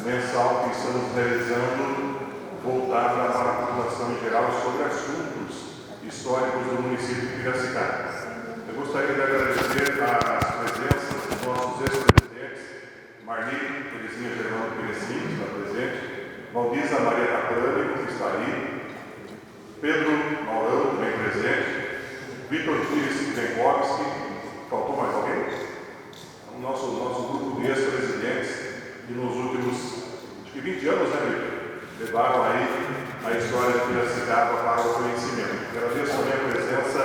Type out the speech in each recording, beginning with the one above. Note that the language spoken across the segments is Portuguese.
mensal que estamos realizando, voltada para a população em geral sobre assuntos históricos do município de Piracicaba. Eu gostaria de agradecer as presenças dos nossos ex-presidentes, Marli Terezinha Germano Perecini, que está presente, Valdisa Maria Caprani, que está aí, Pedro Maurão, também presente, Vitor Pires Benkovski, faltou mais alguém? O nosso grupo de ex-presidentes, que nos últimos, acho que 20 anos, né, Vitor? Levaram aí a história de Piracicaba para o conhecimento. Agradeço também a presença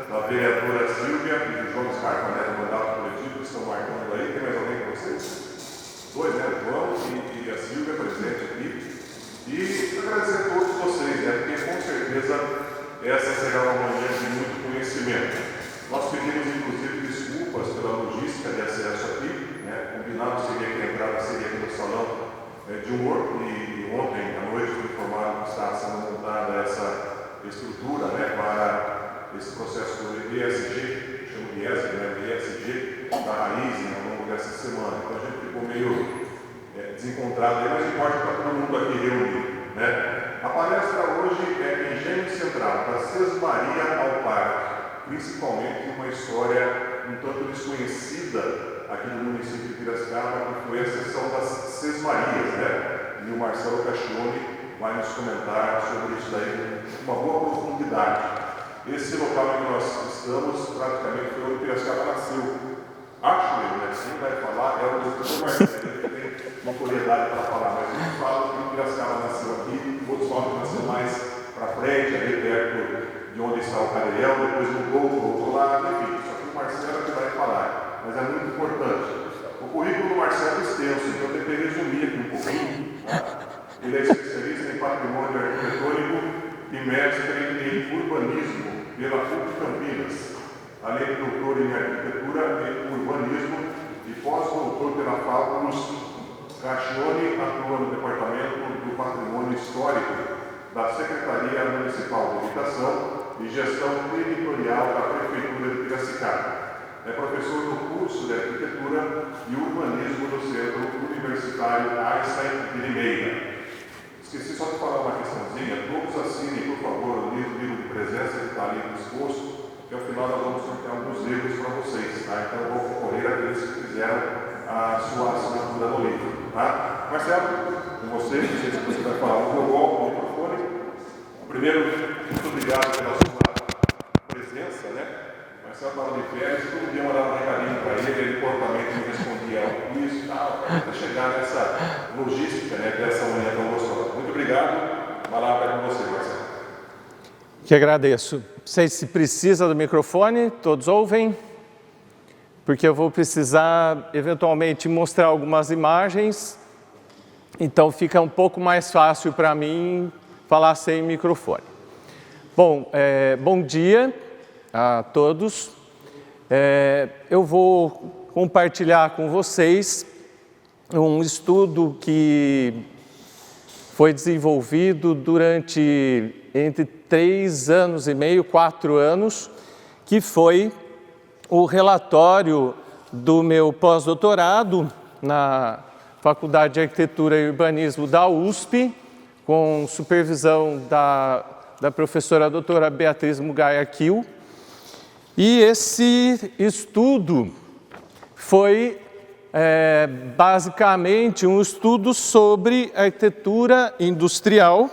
da vereadora Silvia e do João Scarpa, do mandato coletivo, que estão marcando aí. Tem mais alguém com vocês? Dois, né? O João e a Silvia presente aqui. E agradecer a todos vocês, porque com certeza essa será uma manhã de muito conhecimento. Nós pedimos, inclusive, desculpas pela logística de acesso aqui, combinado seria que a entrada seria aqui no salão de humor, e ontem à noite foi informado que está sendo montada essa estrutura para esse processo do ESG, chamo de ESG, da raiz ao longo dessa semana. Então a gente ficou meio desencontrado aí, mas importa para todo mundo aqui reunido. A palestra hoje é Engenho Central, da Sesmaria ao Parque, principalmente uma história um tanto desconhecida aqui no município de Piracicaba, que foi a seção das Sesmarias, E o Marcelo Cacchione vai nos comentar sobre isso daí com uma boa profundidade. Esse local em que nós estamos, praticamente foi onde Piracicaba nasceu. Acho eu, quem vai falar é o doutor Marcelo, ele tem uma autoridade para falar, mas a gente fala que Piracicaba nasceu aqui, outros falam que nasceu mais para frente, ali perto de onde está o Cadeiel, depois mudou para o outro lado, enfim, só que o Marcelo é que vai falar, mas é muito importante. O currículo do Marcelo é extenso, então eu tentei resumir aqui um pouquinho. Ele é especialista em patrimônio arquitetônico e mestre em urbanismo pela PUC Campinas, além de doutor em arquitetura e urbanismo e pós-doutor pela Fábulos. Cacchione atua no Departamento do Patrimônio Histórico da Secretaria Municipal de Habitação e Gestão Territorial da Prefeitura de Piracicaba. É professor no curso de Arquitetura e Urbanismo do Centro Universitário Einstein de Limeira. Esqueci só de falar uma questãozinha. Todos assinem, por favor, o livro de presença que está ali disposto, que ao final nós vamos sortear alguns livros para vocês. Então eu vou concorrer àqueles que fizeram a sua assinatura no livro. Marcelo, com você, não sei se você vai falar o meu microfone. Primeiro, muito obrigado pela sua presença, Marcelo estava de férias, todo dia mandava um recadinho para ele portamente me respondia ao quiz e tal, para chegar nessa logística, dessa manhã tão gostosa. Muito obrigado. Vai lá, vai com você, Marcelo. Que agradeço. Não sei se precisa do microfone, todos ouvem? Porque eu vou precisar, eventualmente, mostrar algumas imagens, então fica um pouco mais fácil para mim falar sem microfone. Bom, bom dia a todos. Eu vou compartilhar com vocês um estudo que foi desenvolvido durante entre 3 anos e meio, 4 anos, que foi o relatório do meu pós-doutorado na Faculdade de Arquitetura e Urbanismo da USP, com supervisão da professora doutora Beatriz Mugaia Kiel. E esse estudo foi basicamente um estudo sobre arquitetura industrial,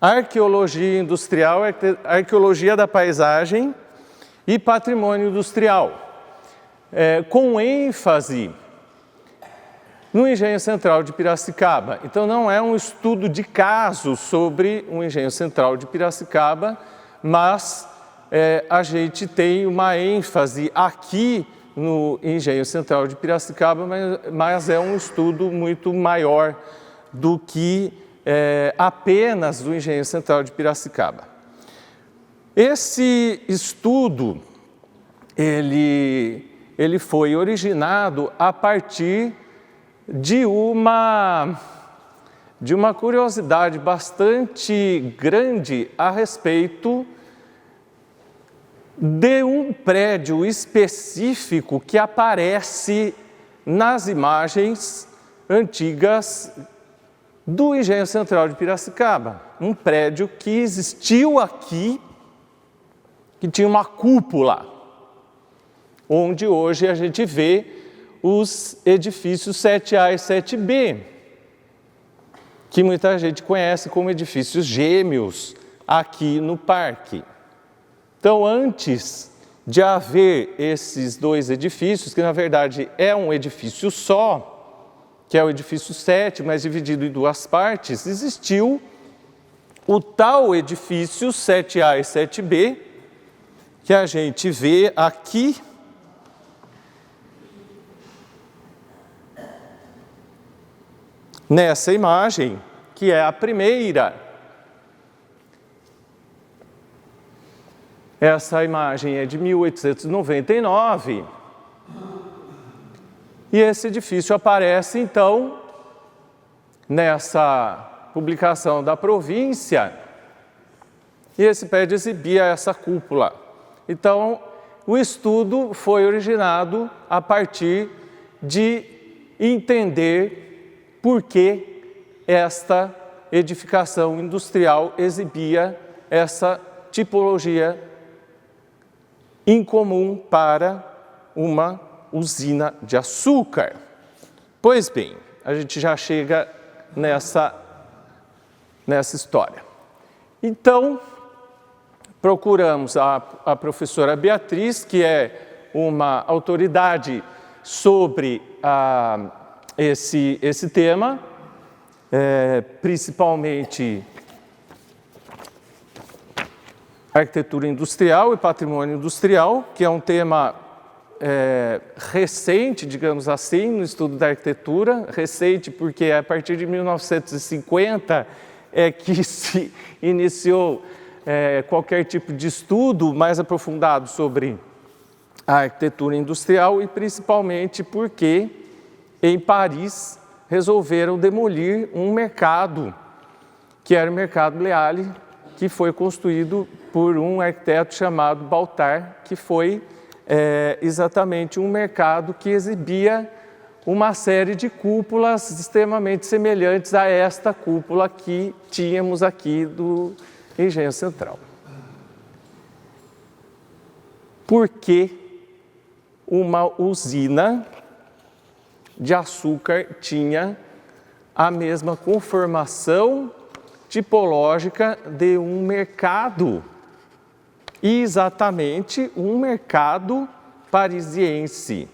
arqueologia industrial, arqueologia da paisagem e patrimônio industrial, com ênfase no Engenho Central de Piracicaba. Então não é um estudo de caso sobre o Engenho Central de Piracicaba, mas a gente tem uma ênfase aqui no Engenho Central de Piracicaba, mas é um estudo muito maior do que apenas do Engenho Central de Piracicaba. Esse estudo, ele foi originado a partir de uma curiosidade bastante grande a respeito de um prédio específico que aparece nas imagens antigas do Engenho Central de Piracicaba, um prédio que existiu aqui, que tinha uma cúpula, onde hoje a gente vê os edifícios 7A e 7B, que muita gente conhece como edifícios gêmeos aqui no parque. Então, antes de haver esses dois edifícios, que na verdade é um edifício só, que é o edifício 7, mas dividido em duas partes, existiu o tal edifício 7A e 7B, que a gente vê aqui, nessa imagem, que é a primeira. Essa imagem é de 1899. E esse edifício aparece, então, nessa publicação da província, e esse prédio exibia essa cúpula. Então, o estudo foi originado a partir de entender por que esta edificação industrial exibia essa tipologia incomum para uma usina de açúcar. Pois bem, a gente já chega nessa história. Então, procuramos a professora Beatriz, que é uma autoridade sobre esse tema, principalmente arquitetura industrial e patrimônio industrial, que é um tema recente, digamos assim, no estudo da arquitetura. Recente porque a partir de 1950 é que se iniciou qualquer tipo de estudo mais aprofundado sobre a arquitetura industrial, e principalmente porque em Paris resolveram demolir um mercado, que era o Mercado Leale, que foi construído por um arquiteto chamado Baltard, que foi exatamente um mercado que exibia uma série de cúpulas extremamente semelhantes a esta cúpula que tínhamos aqui do Engenho Central. Por que uma usina de açúcar tinha a mesma conformação tipológica de um mercado? E exatamente um mercado parisiense,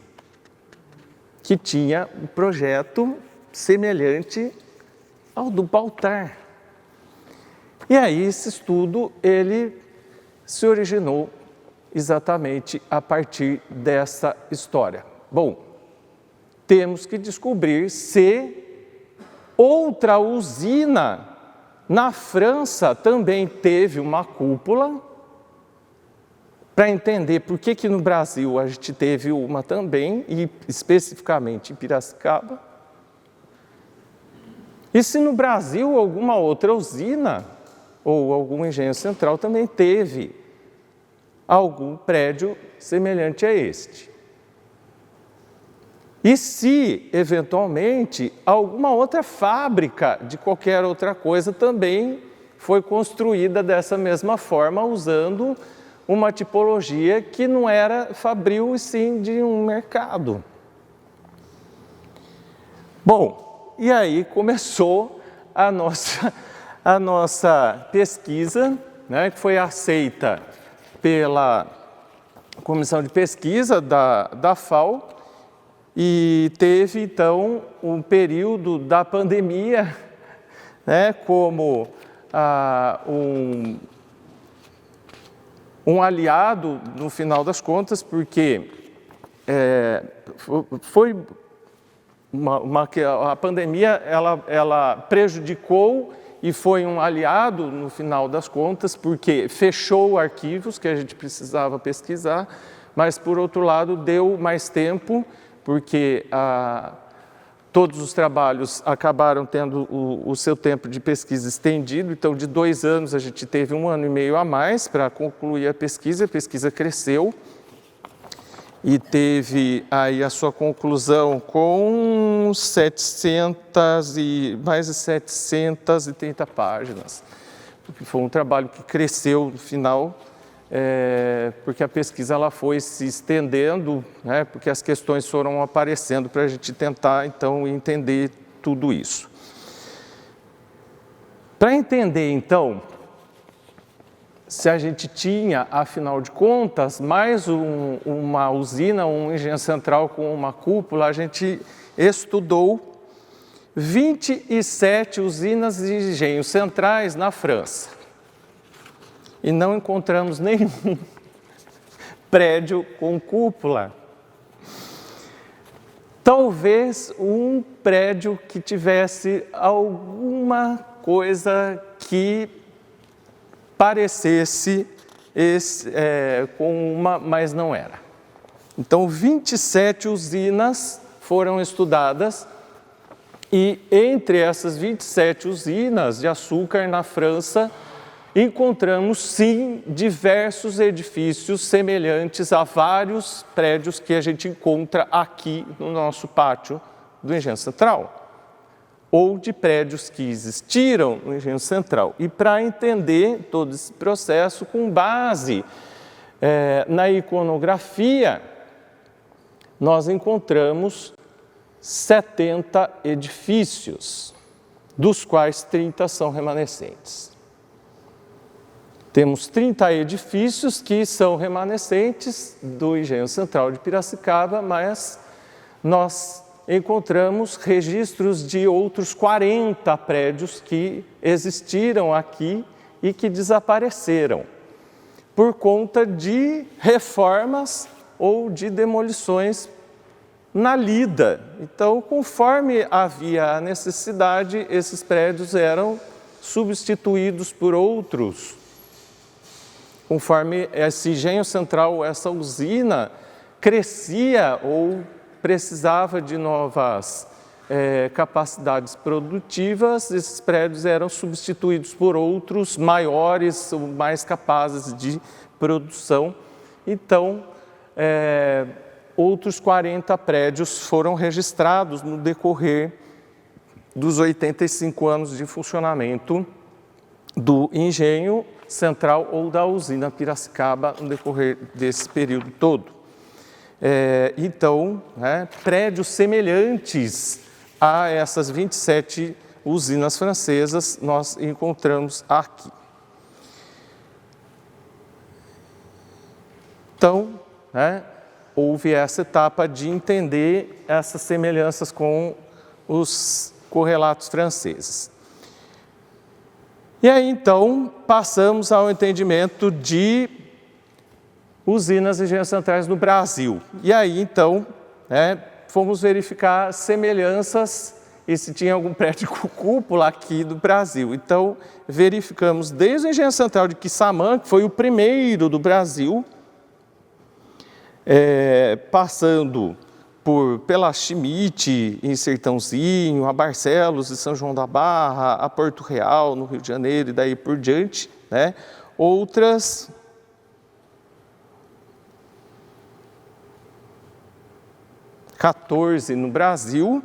que tinha um projeto semelhante ao do Baltard. E aí esse estudo, ele se originou exatamente a partir dessa história. Bom, temos que descobrir se outra usina na França também teve uma cúpula, para entender por que no Brasil a gente teve uma também, e especificamente em Piracicaba. E se no Brasil alguma outra usina ou algum engenho central também teve algum prédio semelhante a este. E se, eventualmente, alguma outra fábrica de qualquer outra coisa também foi construída dessa mesma forma, usando uma tipologia que não era fabril, e sim de um mercado. Bom, e aí começou a nossa pesquisa, né, que foi aceita pela comissão de pesquisa da FAO, e teve então um período da pandemia, né, como um aliado no final das contas, porque foi a pandemia ela prejudicou e foi um aliado no final das contas, porque fechou arquivos que a gente precisava pesquisar, mas por outro lado deu mais tempo, porque todos os trabalhos acabaram tendo o seu tempo de pesquisa estendido. Então, de 2 anos, a gente teve 1 ano e meio a mais para concluir a pesquisa cresceu. e teve aí a sua conclusão com mais de 730 páginas. Foi um trabalho que cresceu no final, porque a pesquisa ela foi se estendendo, né, porque as questões foram aparecendo para a gente tentar, então, entender tudo isso. Para entender, então, se a gente tinha, afinal de contas, mais uma usina, um engenho central com uma cúpula, a gente estudou 27 usinas e engenhos centrais na França. E não encontramos nenhum prédio com cúpula. Talvez um prédio que tivesse alguma coisa que parecesse com uma, mas não era. Então, 27 usinas foram estudadas e entre essas 27 usinas de açúcar na França, encontramos sim diversos edifícios semelhantes a vários prédios que a gente encontra aqui no nosso pátio do Engenho Central, ou de prédios que existiram no Engenho Central. E para entender todo esse processo, com base na iconografia, nós encontramos 70 edifícios, dos quais 30 são remanescentes. Temos 30 edifícios que são remanescentes do Engenho Central de Piracicaba, mas nós encontramos registros de outros 40 prédios que existiram aqui e que desapareceram por conta de reformas ou de demolições na lida. Então, conforme havia a necessidade, esses prédios eram substituídos por outros. Conforme esse engenho central, essa usina crescia ou precisava de novas capacidades produtivas, esses prédios eram substituídos por outros maiores, mais capazes de produção. Então, outros 40 prédios foram registrados no decorrer dos 85 anos de funcionamento do engenho central ou da usina Piracicaba no decorrer desse período todo. Então, prédios semelhantes a essas 27 usinas francesas nós encontramos aqui. Então, houve essa etapa de entender essas semelhanças com os correlatos franceses. E aí, então, passamos ao entendimento de usinas e engenhos centrais no Brasil. E aí, então, fomos verificar semelhanças e se tinha algum prédio com cúpula aqui do Brasil. Então, verificamos desde o engenho central de Quissamã, que foi o primeiro do Brasil, passando pela Schmidt, em Sertãozinho, a Barcelos, em São João da Barra, a Porto Real, no Rio de Janeiro, e daí por diante, outras 14 no Brasil,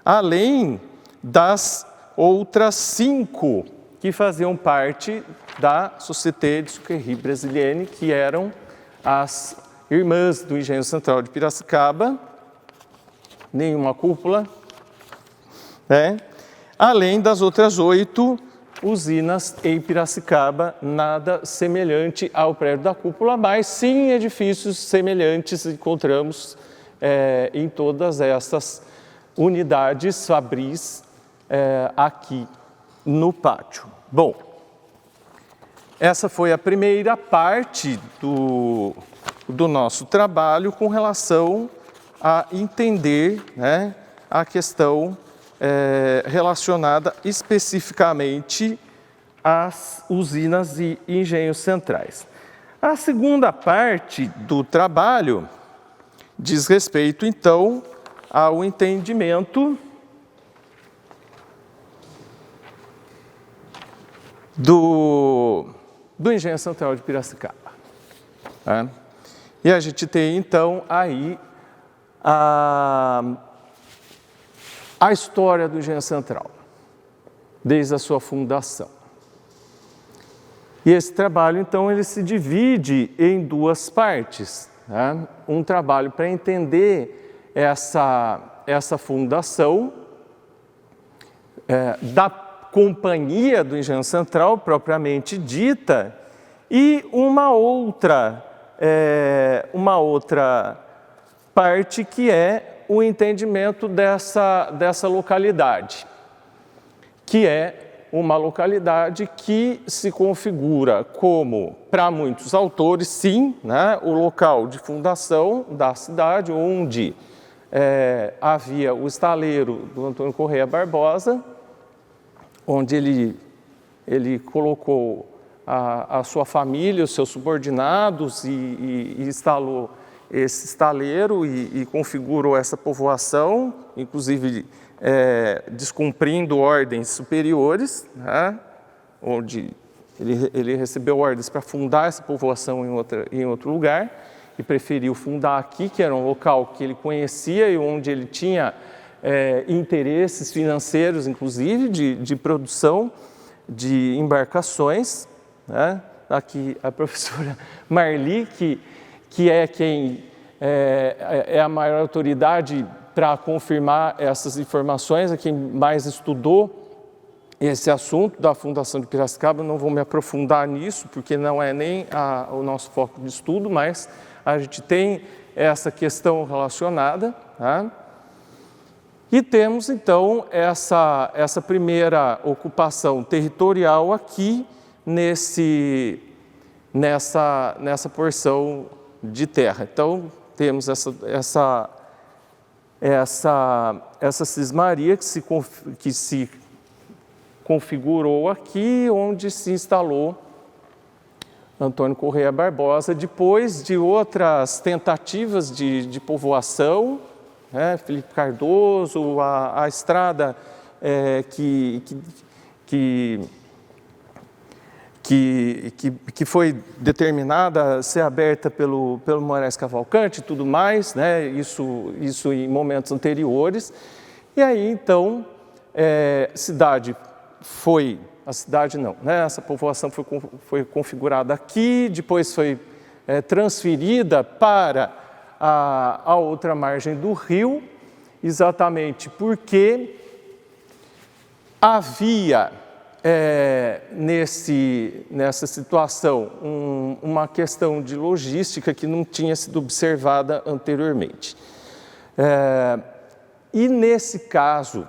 além das outras 5 que faziam parte da Société de Sucrerie Brésilienne, que eram as irmãs do Engenho Central de Piracicaba, nenhuma cúpula, além das outras 8 usinas em Piracicaba, nada semelhante ao prédio da cúpula, mas sim edifícios semelhantes encontramos em todas essas unidades fabris aqui no pátio. Bom, essa foi a primeira parte do nosso trabalho com relação a entender a questão relacionada especificamente às usinas e engenhos centrais. A segunda parte do trabalho diz respeito, então, ao entendimento do Engenho Central de Piracicaba. E a gente tem, então, aí a história do Engenho Central, desde a sua fundação. E esse trabalho, então, ele se divide em duas partes, né? Um trabalho para entender essa fundação da Companhia do Engenho Central, propriamente dita, e uma outra parte que é o entendimento dessa localidade, que é uma localidade que se configura como, para muitos autores, sim, né, o local de fundação da cidade, onde havia o estaleiro do Antônio Corrêa Barbosa, onde ele colocou a sua família, os seus subordinados e instalou esse estaleiro e configurou essa povoação, inclusive descumprindo ordens superiores, né, onde ele recebeu ordens para fundar essa povoação em outro lugar e preferiu fundar aqui, que era um local que ele conhecia e onde ele tinha interesses financeiros, inclusive, de produção de embarcações, né? Aqui a professora Marli, que é quem é a maior autoridade para confirmar essas informações, é quem mais estudou esse assunto da Fundação de Piracicaba. Não vou me aprofundar nisso, porque não é nem o nosso foco de estudo, mas a gente tem essa questão relacionada, tá? E temos, então, essa primeira ocupação territorial aqui nessa porção de terra. Então, temos essa cismaria que se configurou aqui, onde se instalou Antônio Corrêa Barbosa, depois de outras tentativas de povoação, né? Felipe Cardoso, a estrada que foi determinada a ser aberta pelo Moraes Cavalcante e tudo mais, né? Isso em momentos anteriores. E aí, então, essa povoação foi configurada aqui, depois foi transferida para a outra margem do rio, exatamente porque havia nessa situação uma questão de logística que não tinha sido observada anteriormente. E nesse caso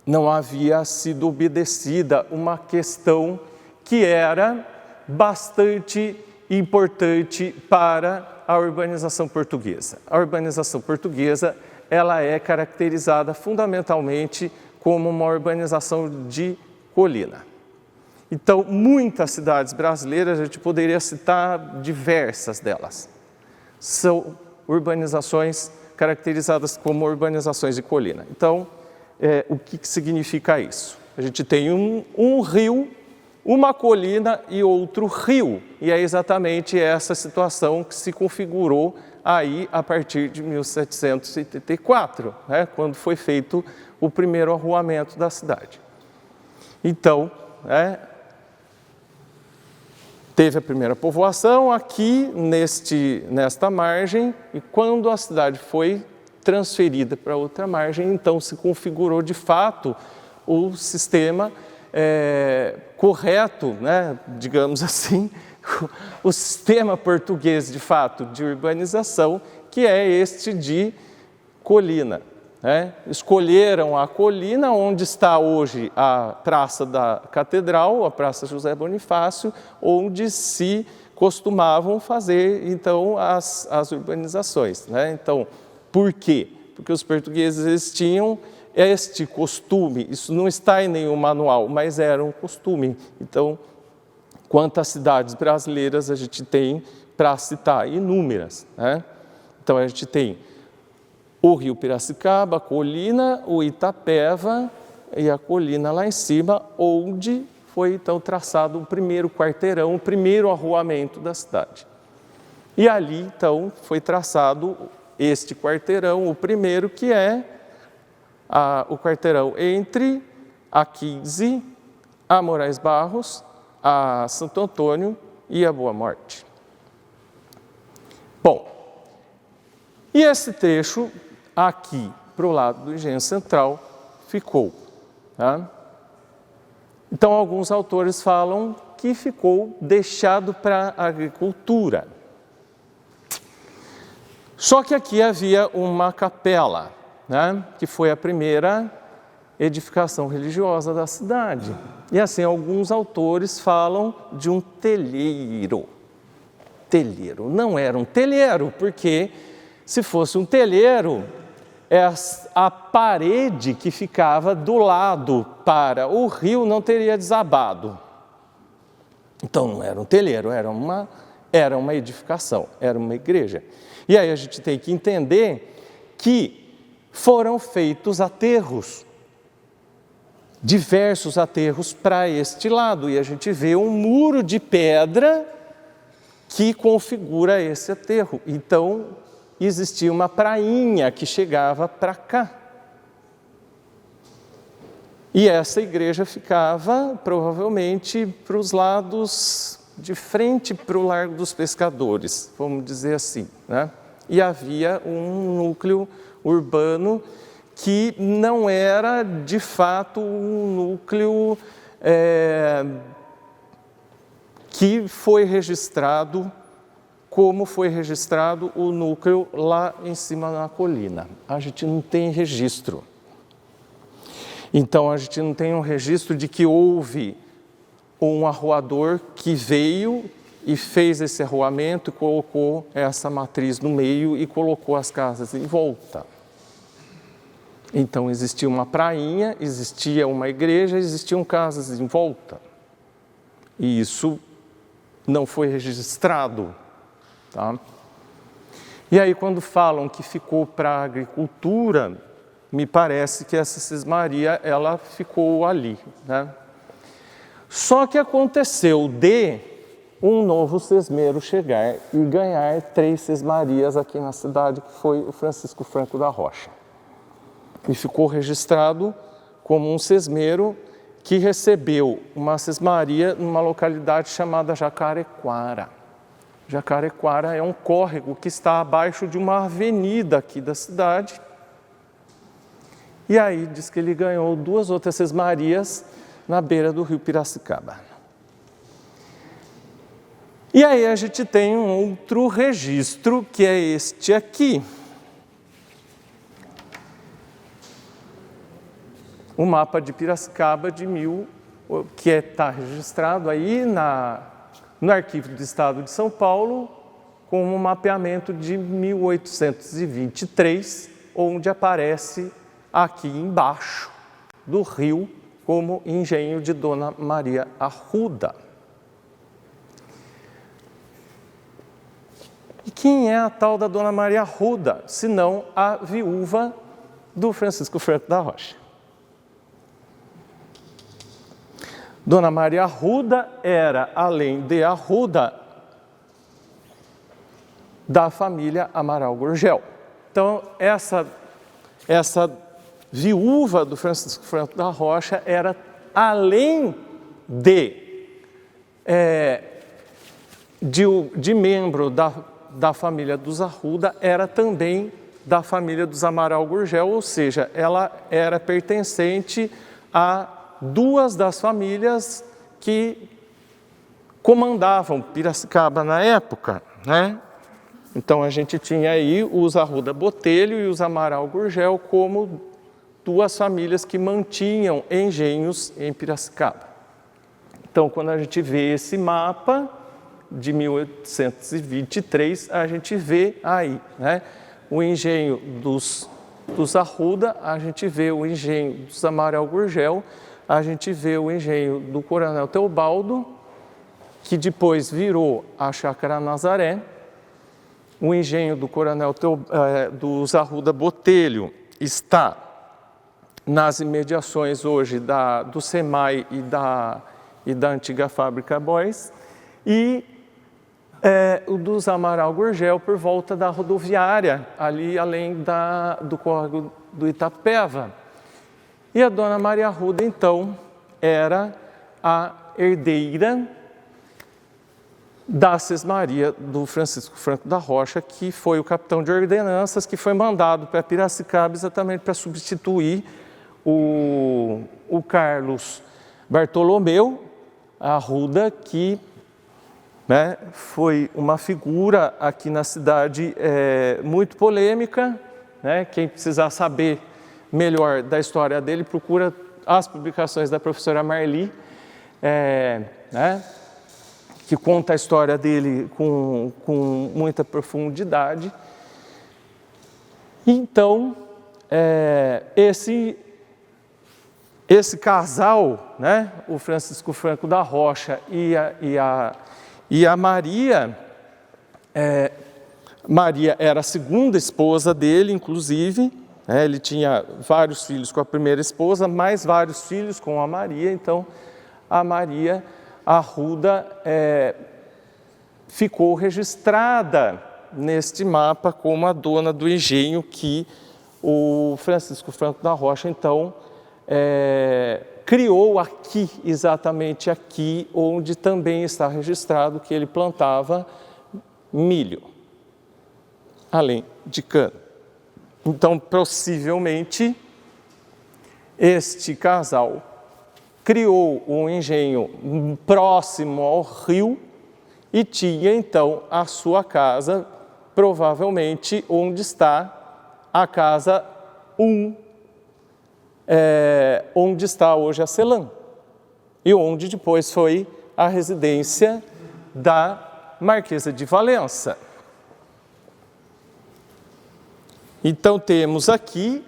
não havia sido obedecida uma questão que era bastante importante para a urbanização portuguesa. A urbanização portuguesa, ela é caracterizada fundamentalmente como uma urbanização de colina. Então, muitas cidades brasileiras, a gente poderia citar diversas delas, são urbanizações caracterizadas como urbanizações de colina. Então, o que significa isso? A gente tem um rio, uma colina e outro rio, e é exatamente essa situação que se configurou aí a partir de 1784, né, quando foi feito o primeiro arruamento da cidade. Então, teve a primeira povoação aqui nesta margem, e quando a cidade foi transferida para outra margem, então se configurou de fato o sistema correto, né, digamos assim, o sistema português de fato de urbanização, que é este de colina. Escolheram a colina onde está hoje a Praça da Catedral, a Praça José Bonifácio, onde se costumavam fazer então as urbanizações, né? Então, por quê? Porque os portugueses tinham este costume, isso não está em nenhum manual, mas era um costume. Então, quantas cidades brasileiras a gente tem para citar? Inúmeras, né? Então, a gente tem o Rio Piracicaba, a colina, o Itapeva e a colina lá em cima, onde foi então traçado o primeiro quarteirão, o primeiro arruamento da cidade. E ali, então, foi traçado este quarteirão, o primeiro, que é o quarteirão entre a 15, a Moraes Barros, a Santo Antônio e a Boa Morte. Bom, e esse trecho aqui, para o lado do Engenho Central, ficou. Tá? Então, alguns autores falam que ficou deixado para a agricultura. Só que aqui havia uma capela, né, que foi a primeira edificação religiosa da cidade. E assim, alguns autores falam de um telheiro. Telheiro. Não era um telheiro, porque se fosse um telheiro, a parede que ficava do lado para o rio não teria desabado. Então não era um telheiro, era uma edificação, era uma igreja. E aí a gente tem que entender que foram feitos aterros, diversos aterros para este lado, e a gente vê um muro de pedra que configura esse aterro. Então, existia uma prainha que chegava para cá. E essa igreja ficava, provavelmente, para os lados de frente para o Largo dos Pescadores, vamos dizer assim, né? E havia um núcleo urbano que não era, de fato, um núcleo que foi registrado como foi registrado o núcleo lá em cima na colina. A gente não tem registro. Então, a gente não tem um registro de que houve um arruador que veio e fez esse arruamento e colocou essa matriz no meio e colocou as casas em volta. Então, existia uma prainha, existia uma igreja, existiam casas em volta. E isso não foi registrado. Tá? E aí, quando falam que ficou para a agricultura, me parece que essa cismaria, ela ficou ali, né? Só que aconteceu de um novo cismeiro chegar e ganhar 3 cismarias aqui na cidade, que foi o Francisco Franco da Rocha. E ficou registrado como um cismeiro que recebeu uma cismaria numa localidade chamada Jacarequara. Jacarequara é um córrego que está abaixo de uma avenida aqui da cidade. E aí diz que ele ganhou 2 outras cismarias na beira do rio Piracicaba. E aí a gente tem um outro registro, que é este aqui. O mapa de Piracicaba que está registrado aí no Arquivo do Estado de São Paulo, com um mapeamento de 1823, onde aparece aqui embaixo do rio como engenho de Dona Maria Arruda. E quem é a tal da Dona Maria Arruda, senão a viúva do Francisco Franco da Rocha? Dona Maria Arruda era, além de Arruda, da família Amaral Gurgel. Então, essa viúva do Francisco Franco da Rocha era, além de membro da família dos Arruda, era também da família dos Amaral Gurgel, ou seja, ela era pertencente a 2 das famílias que comandavam Piracicaba na época, né? Então, a gente tinha aí os Arruda Botelho e os Amaral Gurgel como 2 famílias que mantinham engenhos em Piracicaba. Então, quando a gente vê esse mapa de 1823, a gente vê aí, né, o engenho dos Arruda, a gente vê o engenho dos Amaral Gurgel, a gente vê o engenho do Coronel Teobaldo, que depois virou a Chácara Nazaré. O engenho do dos Arruda Botelho está nas imediações hoje do SEMAI e da antiga fábrica Boys. E o dos Amaral Gurgel por volta da rodoviária, ali além do córrego do Itapeva. E a dona Maria Arruda, então, era a herdeira da Sesmaria do Francisco Franco da Rocha, que foi o capitão de ordenanças, que foi mandado para Piracicaba exatamente para substituir o Carlos Bartolomeu Arruda, que foi uma figura aqui na cidade muito polêmica. Quem precisar saber melhor da história dele, procura as publicações da professora Marli, que conta a história dele com muita profundidade. Então, esse casal, o Francisco Franco da Rocha e a Maria, Maria era a segunda esposa dele, inclusive, ele tinha vários filhos com a primeira esposa, mais vários filhos com a Maria. Então, a Maria Arruda ficou registrada neste mapa como a dona do engenho que o Francisco Franco da Rocha, então, criou aqui, exatamente aqui, onde também está registrado que ele plantava milho, além de cana. Então, possivelmente, este casal criou um engenho próximo ao rio e tinha, então, a sua casa, provavelmente, onde está a casa 1, onde está hoje a Celan, e onde depois foi a residência da Marquesa de Valença. Então, temos aqui,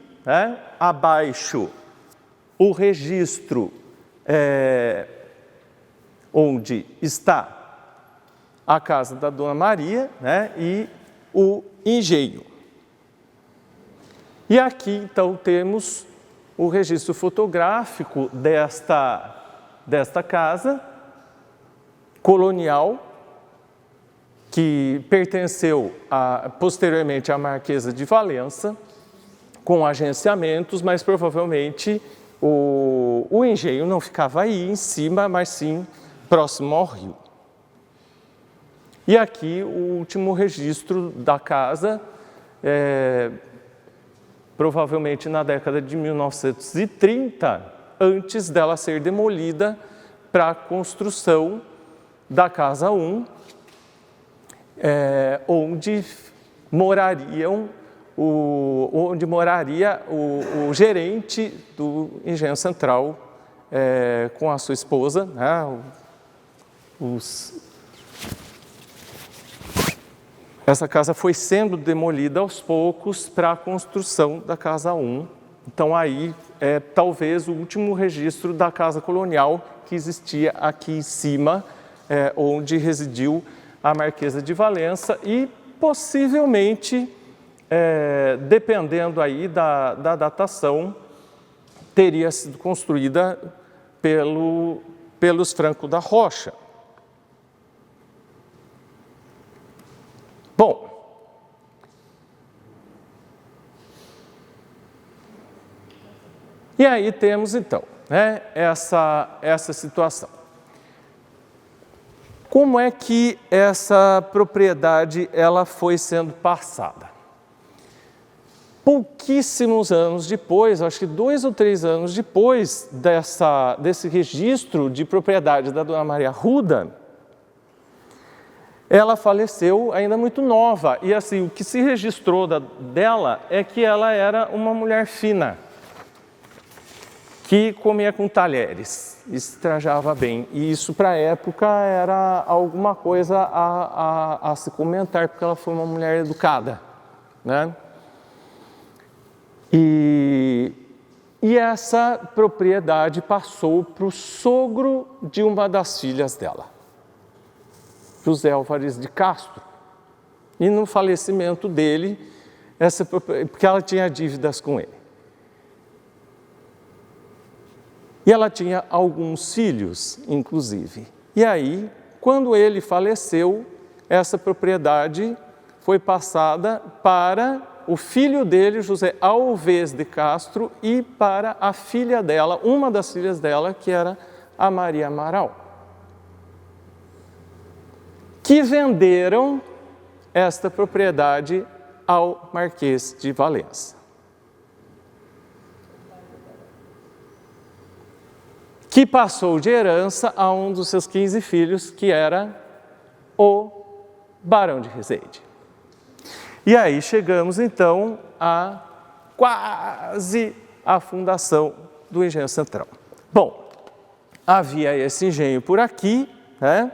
abaixo, o registro onde está a casa da Dona Maria, e o engenho. E aqui, então, temos o registro fotográfico desta casa colonial, que pertenceu posteriormente à Marquesa de Valença, com agenciamentos, mas provavelmente o engenho não ficava aí em cima, mas sim próximo ao rio. E aqui o último registro da casa, provavelmente na década de 1930, antes dela ser demolida para a construção da Casa 1, onde moraria o gerente do Engenho Central com a sua esposa. Essa casa foi sendo demolida aos poucos para a construção da Casa 1. Então, aí talvez o último registro da casa colonial que existia aqui em cima, onde residiu a Marquesa de Valença, e possivelmente, dependendo aí da datação, teria sido construída pelos Franco da Rocha. Bom, e aí temos então essa situação. Como é que essa propriedade ela foi sendo passada? Pouquíssimos anos depois, acho que 2 ou 3 anos depois desse registro de propriedade da Dona Maria Arruda, ela faleceu ainda muito nova. E assim, o que se registrou dela é que ela era uma mulher fina, que comia com talheres e se trajava bem. E isso, para a época, era alguma coisa a se comentar, porque ela foi uma mulher educada, E essa propriedade passou para o sogro de uma das filhas dela, José Álvares de Castro. E no falecimento dele, porque ela tinha dívidas com ele. E ela tinha alguns filhos, inclusive. E aí, quando ele faleceu, essa propriedade foi passada para o filho dele, José Alves de Castro, e para a filha dela, uma das filhas dela, que era a Maria Amaral, que venderam esta propriedade ao Marquês de Valença, que passou de herança a um dos seus 15 filhos, que era o Barão de Resende. E aí chegamos então a quase a fundação do Engenho Central. Bom, havia esse engenho por aqui, né?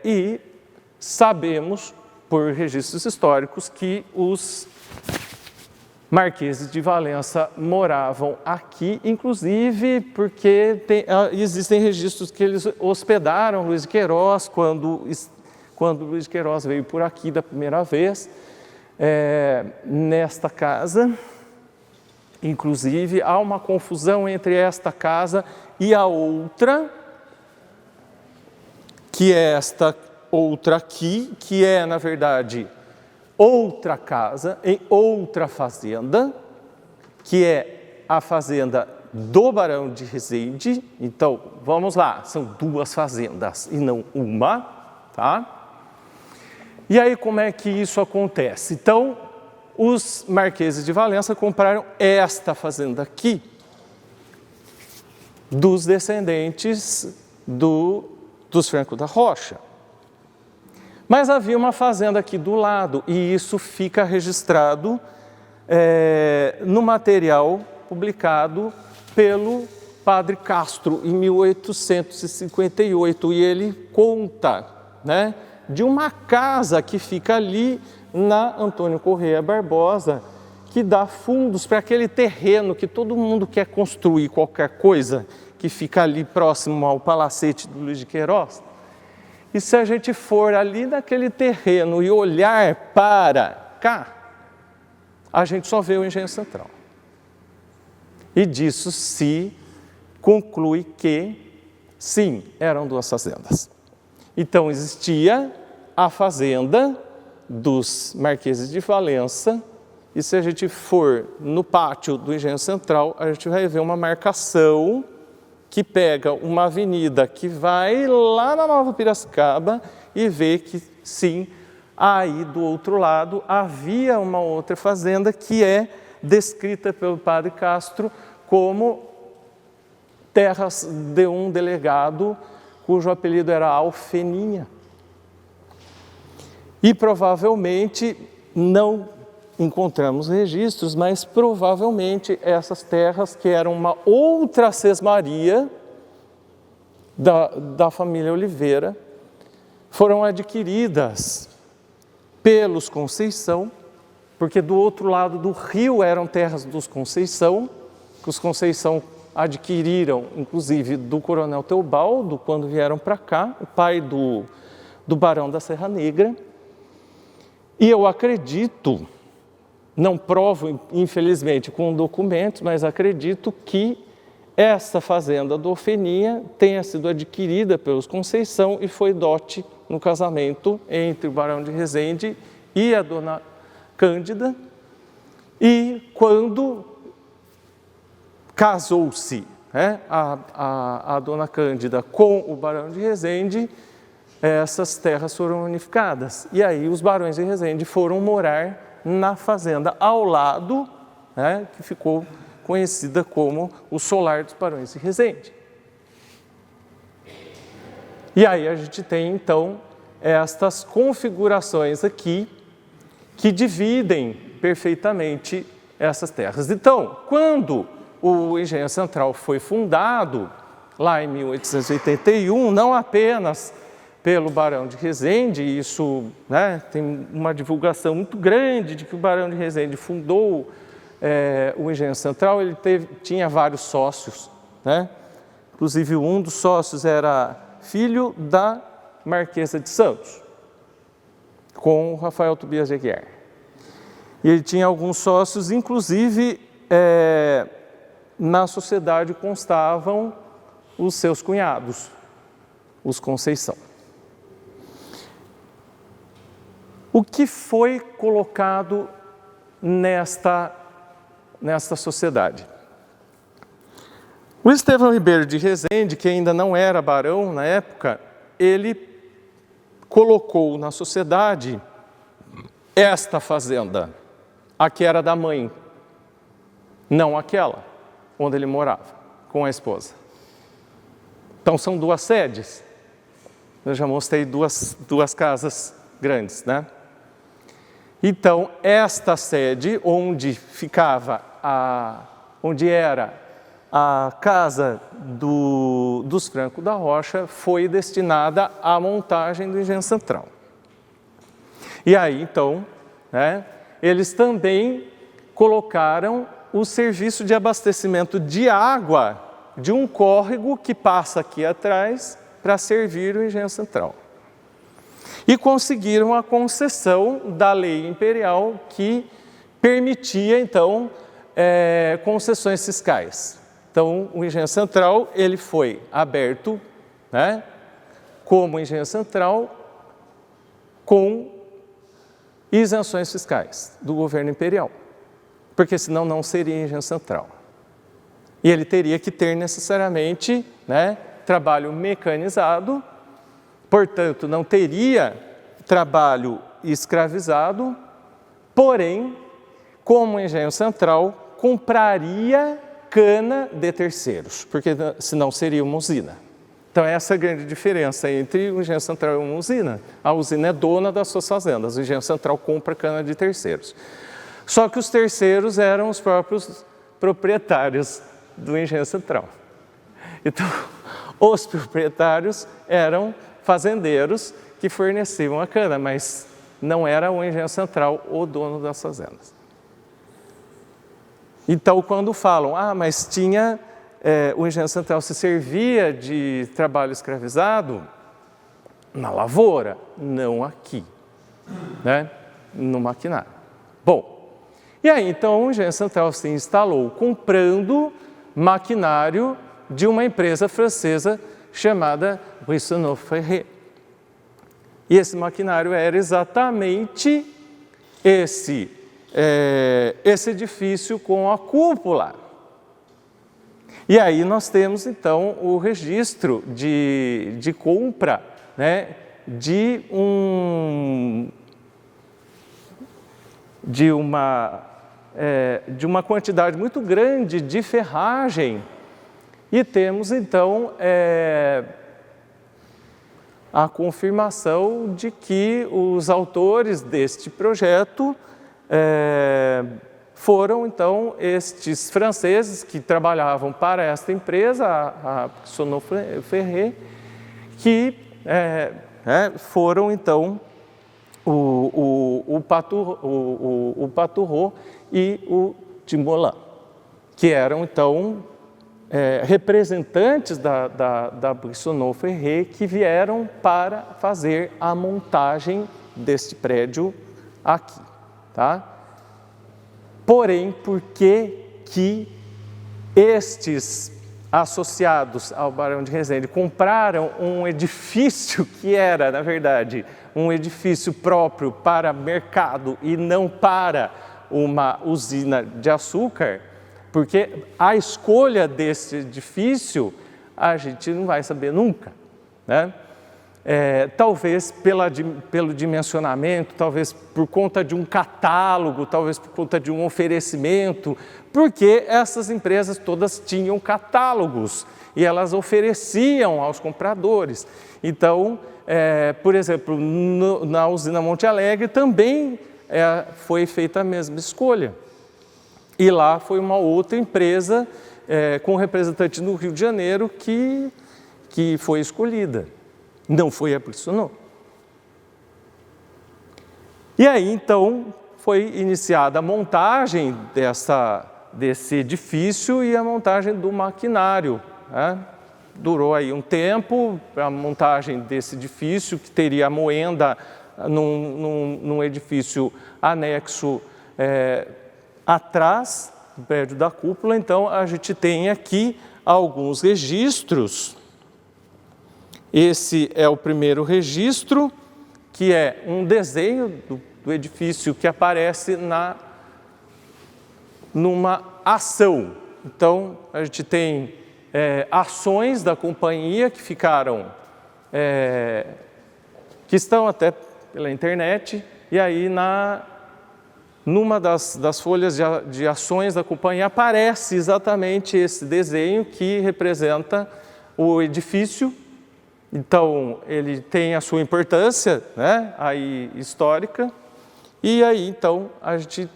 E sabemos por registros históricos que os marqueses de Valença moravam aqui, inclusive porque existem registros que eles hospedaram Luiz de Queiroz quando Luiz de Queiroz veio por aqui da primeira vez, nesta casa. Inclusive, há uma confusão entre esta casa e a outra, que é esta outra aqui, que é, na verdade, outra casa em outra fazenda, que é a fazenda do Barão de Resende. Então, vamos lá, são duas fazendas e não uma, tá? E aí, como é que isso acontece? Então, os marqueses de Valença compraram esta fazenda aqui dos descendentes dos Franco da Rocha. Mas havia uma fazenda aqui do lado, e isso fica registrado no material publicado pelo Padre Castro, em 1858, e ele conta, né, de uma casa que fica ali na Antônio Corrêa Barbosa, que dá fundos para aquele terreno que todo mundo quer construir qualquer coisa, que fica ali próximo ao palacete do Luiz de Queiroz. E se a gente for ali naquele terreno e olhar para cá, a gente só vê o Engenho Central. E disso se conclui que, sim, eram duas fazendas. Então, existia a fazenda dos marqueses de Valença, e se a gente for no pátio do Engenho Central, a gente vai ver uma marcação que pega uma avenida que vai lá na Nova Piracicaba e vê que, sim, aí do outro lado havia uma outra fazenda que é descrita pelo Padre Castro como terras de um delegado cujo apelido era Alfeninha. E provavelmente, não encontramos registros, mas provavelmente essas terras, que eram uma outra sesmaria da família Oliveira, foram adquiridas pelos Conceição, porque do outro lado do rio eram terras dos Conceição, que os Conceição adquiriram, inclusive, do Coronel Teobaldo, quando vieram para cá, o pai do Barão da Serra Negra. E eu acredito, não provo, infelizmente, com documentos, mas acredito que essa fazenda do Alfeninha tenha sido adquirida pelos Conceição e foi dote no casamento entre o Barão de Resende e a dona Cândida. E quando casou-se, né, a dona Cândida com o Barão de Resende, essas terras foram unificadas. E aí os Barões de Resende foram morar na fazenda ao lado, né, que ficou conhecida como o Solar dos Barões de Resende. E aí a gente tem, então, estas configurações aqui que dividem perfeitamente essas terras. Então, quando o Engenho Central foi fundado, lá em 1881, não apenas pelo Barão de Resende, isso, né, tem uma divulgação muito grande de que o Barão de Resende fundou o Engenho Central. Ele tinha vários sócios, né? Inclusive um dos sócios era filho da Marquesa de Santos, com o Rafael Tobias de Aguiar. E ele tinha alguns sócios, inclusive na sociedade constavam os seus cunhados, os Conceição. O que foi colocado nesta sociedade? O Estevão Ribeiro de Rezende, que ainda não era barão na época, ele colocou na sociedade esta fazenda, a que era da mãe, não aquela onde ele morava com a esposa. Então são duas sedes. Eu já mostrei duas casas grandes, né? Então esta sede onde era a casa dos Franco da Rocha foi destinada à montagem do engenho central. E aí, então, né, eles também colocaram o serviço de abastecimento de água de um córrego que passa aqui atrás para servir o engenho central. E conseguiram a concessão da lei imperial que permitia, então, concessões fiscais. Então, o engenho central ele foi aberto, né, como engenho central com isenções fiscais do governo imperial, porque senão não seria engenho central. E ele teria que ter necessariamente, né, trabalho mecanizado, portanto, não teria trabalho escravizado, porém, como engenho central, compraria cana de terceiros, porque senão seria uma usina. Então, essa é a grande diferença entre o engenho central e uma usina. A usina é dona das suas fazendas, o engenho central compra cana de terceiros. Só que os terceiros eram os próprios proprietários do engenho central. Então, os proprietários eram fazendeiros que forneciam a cana, mas não era o engenho central o dono das fazendas. Então, quando falam, mas tinha, o engenho central se servia de trabalho escravizado na lavoura, não aqui, né? No maquinário. Bom, e aí então o engenho central se instalou comprando maquinário de uma empresa francesa chamada Brissonneau-Ferré. E esse maquinário era exatamente esse edifício com a cúpula. E aí nós temos então o registro de compra, né, de uma quantidade muito grande de ferragem. E temos então a confirmação de que os autores deste projeto foram, então, estes franceses que trabalhavam para esta empresa, a Brissonneau-Ferré, que foram, então, o Patoureau e o Timolin, que eram, então, representantes da Brissonneau-Ferré que vieram para fazer a montagem deste prédio aqui, tá? Porém, por que estes associados ao Barão de Rezende compraram um edifício que era, na verdade, um edifício próprio para mercado e não para uma usina de açúcar? Porque a escolha desse edifício a gente não vai saber nunca, né? Talvez pelo dimensionamento, talvez por conta de um catálogo, talvez por conta de um oferecimento, porque essas empresas todas tinham catálogos e elas ofereciam aos compradores. Então, por exemplo, na usina Monte Alegre também foi feita a mesma escolha. E lá foi uma outra empresa com representante no Rio de Janeiro que foi escolhida. Não foi a Brissonneau. E aí, então, foi iniciada a montagem desse edifício e a montagem do maquinário, né? Durou aí um tempo a montagem desse edifício, que teria a moenda num edifício anexo atrás do prédio da cúpula. Então, a gente tem aqui alguns registros. Esse é o primeiro registro, que é um desenho do edifício que aparece numa ação. Então, a gente tem ações da companhia que ficaram, que estão até pela internet, e aí numa das folhas de ações da companhia aparece exatamente esse desenho que representa o edifício. Então, ele tem a sua importância, né, aí histórica, e aí, então, a gente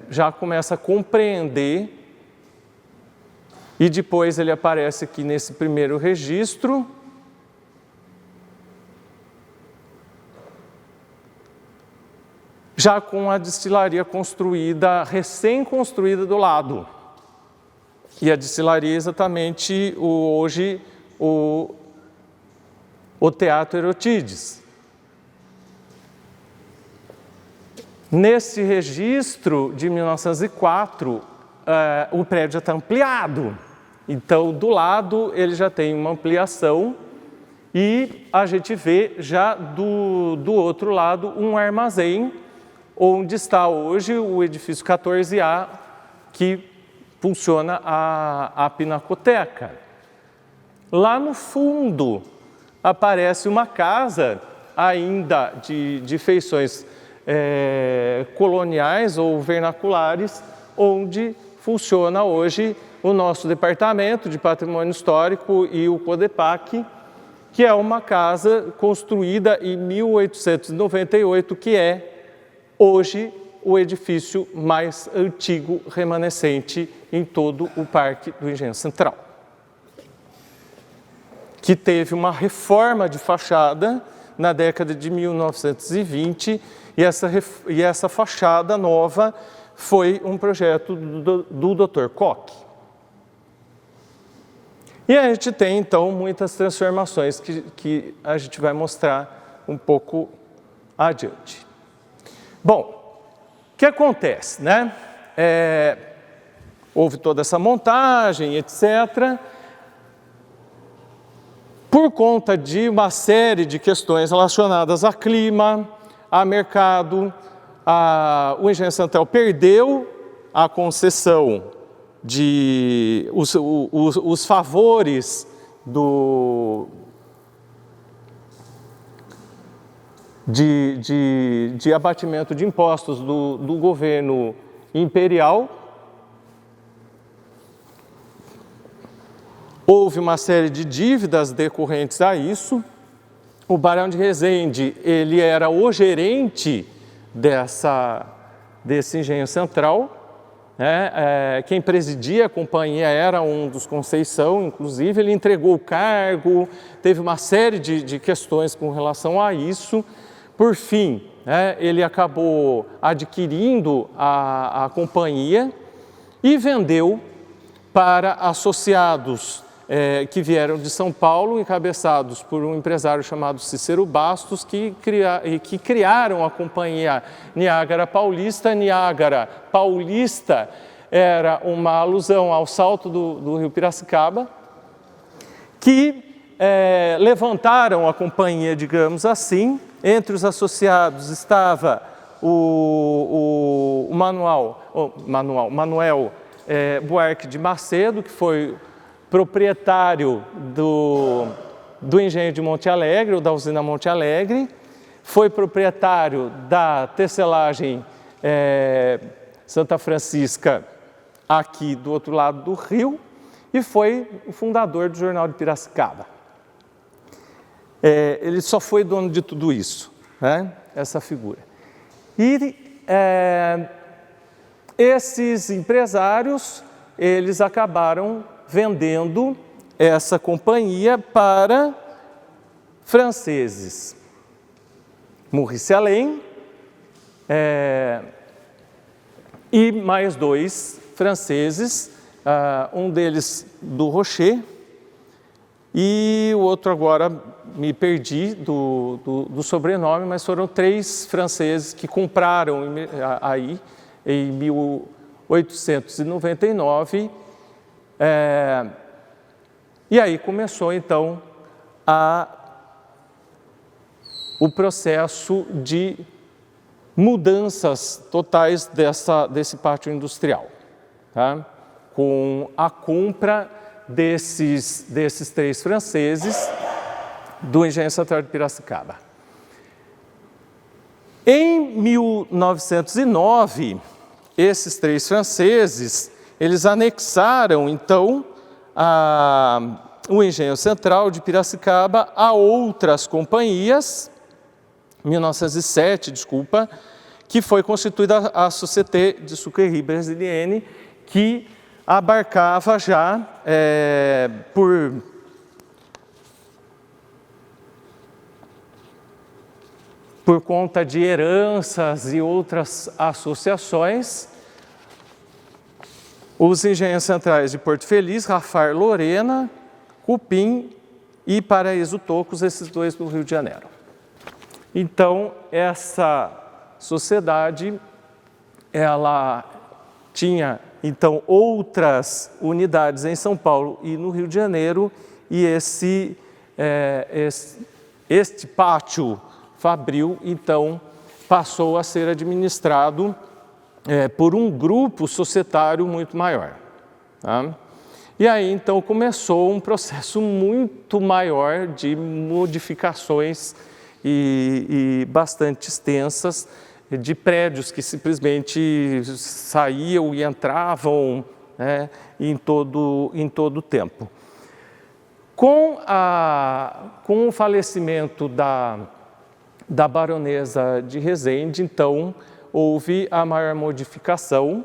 já começa a compreender, e depois ele aparece aqui nesse primeiro registro, já com a destilaria construída, recém-construída do lado. E a destilaria é exatamente hoje o Teatro Herotides. Nesse registro de 1904, o prédio já está ampliado. Então, do lado, ele já tem uma ampliação e a gente vê já do outro lado um armazém, onde está hoje o edifício 14A, que funciona a Pinacoteca. Lá no fundo aparece uma casa ainda de feições coloniais ou vernaculares, onde funciona hoje o nosso Departamento de Patrimônio Histórico e o CODEPAC, que é uma casa construída em 1898, que é hoje o edifício mais antigo remanescente em todo o Parque do Engenho Central, que teve uma reforma de fachada na década de 1920, e essa fachada nova foi um projeto do Dr. Koch. E a gente tem, então, muitas transformações que a gente vai mostrar um pouco adiante. Bom, o que acontece, né? Houve toda essa montagem, etc. Por conta de uma série de questões relacionadas a clima, a mercado, o Engenho Central perdeu a concessão os favores de abatimento de impostos do governo imperial. Houve uma série de dívidas decorrentes a isso. O Barão de Resende, ele era o gerente desse Engenho Central, né? Quem presidia a companhia era um dos Conceição, inclusive. Ele entregou o cargo, teve uma série de questões com relação a isso. Por fim, né, ele acabou adquirindo a companhia e vendeu para associados que vieram de São Paulo, encabeçados por um empresário chamado Cícero Bastos, que criaram a companhia Niágara Paulista. Niágara Paulista era uma alusão ao salto do rio Piracicaba, que levantaram a companhia, digamos assim. Entre os associados estava o Manuel Buarque de Macedo, que foi proprietário do engenho de Monte Alegre, ou da usina Monte Alegre, foi proprietário da tecelagem Santa Francisca, aqui do outro lado do rio, e foi o fundador do Jornal de Piracicaba. Ele só foi dono de tudo isso, né? Essa figura. E esses empresários, eles acabaram vendendo essa companhia para franceses. Maurice Allain e mais dois franceses, um deles do Rocher, e o outro agora me perdi do sobrenome, mas foram três franceses que compraram aí em 1899. E aí começou então o processo de mudanças totais desse pátio industrial, tá? Com a compra desses 3 franceses do Engenho Central de Piracicaba. Em 1909, esses 3 franceses, eles anexaram, então, o Engenho Central de Piracicaba a outras companhias, 1907, desculpa, que foi constituída a Société de Sucrerie Brésilienne, que abarcava já, por conta de heranças e outras associações, os engenhos centrais de Porto Feliz, Rafar Lorena, Cupim e Paraíso Tocos, esses 2 do Rio de Janeiro. Então, essa sociedade, ela tinha, então, outras unidades em São Paulo e no Rio de Janeiro, e este pátio fabril, então, passou a ser administrado por um grupo societário muito maior. Tá? E aí, então, começou um processo muito maior de modificações e bastante extensas, de prédios que simplesmente saíam e entravam, né, em todo o tempo. Com o falecimento da baronesa de Resende, então, houve a maior modificação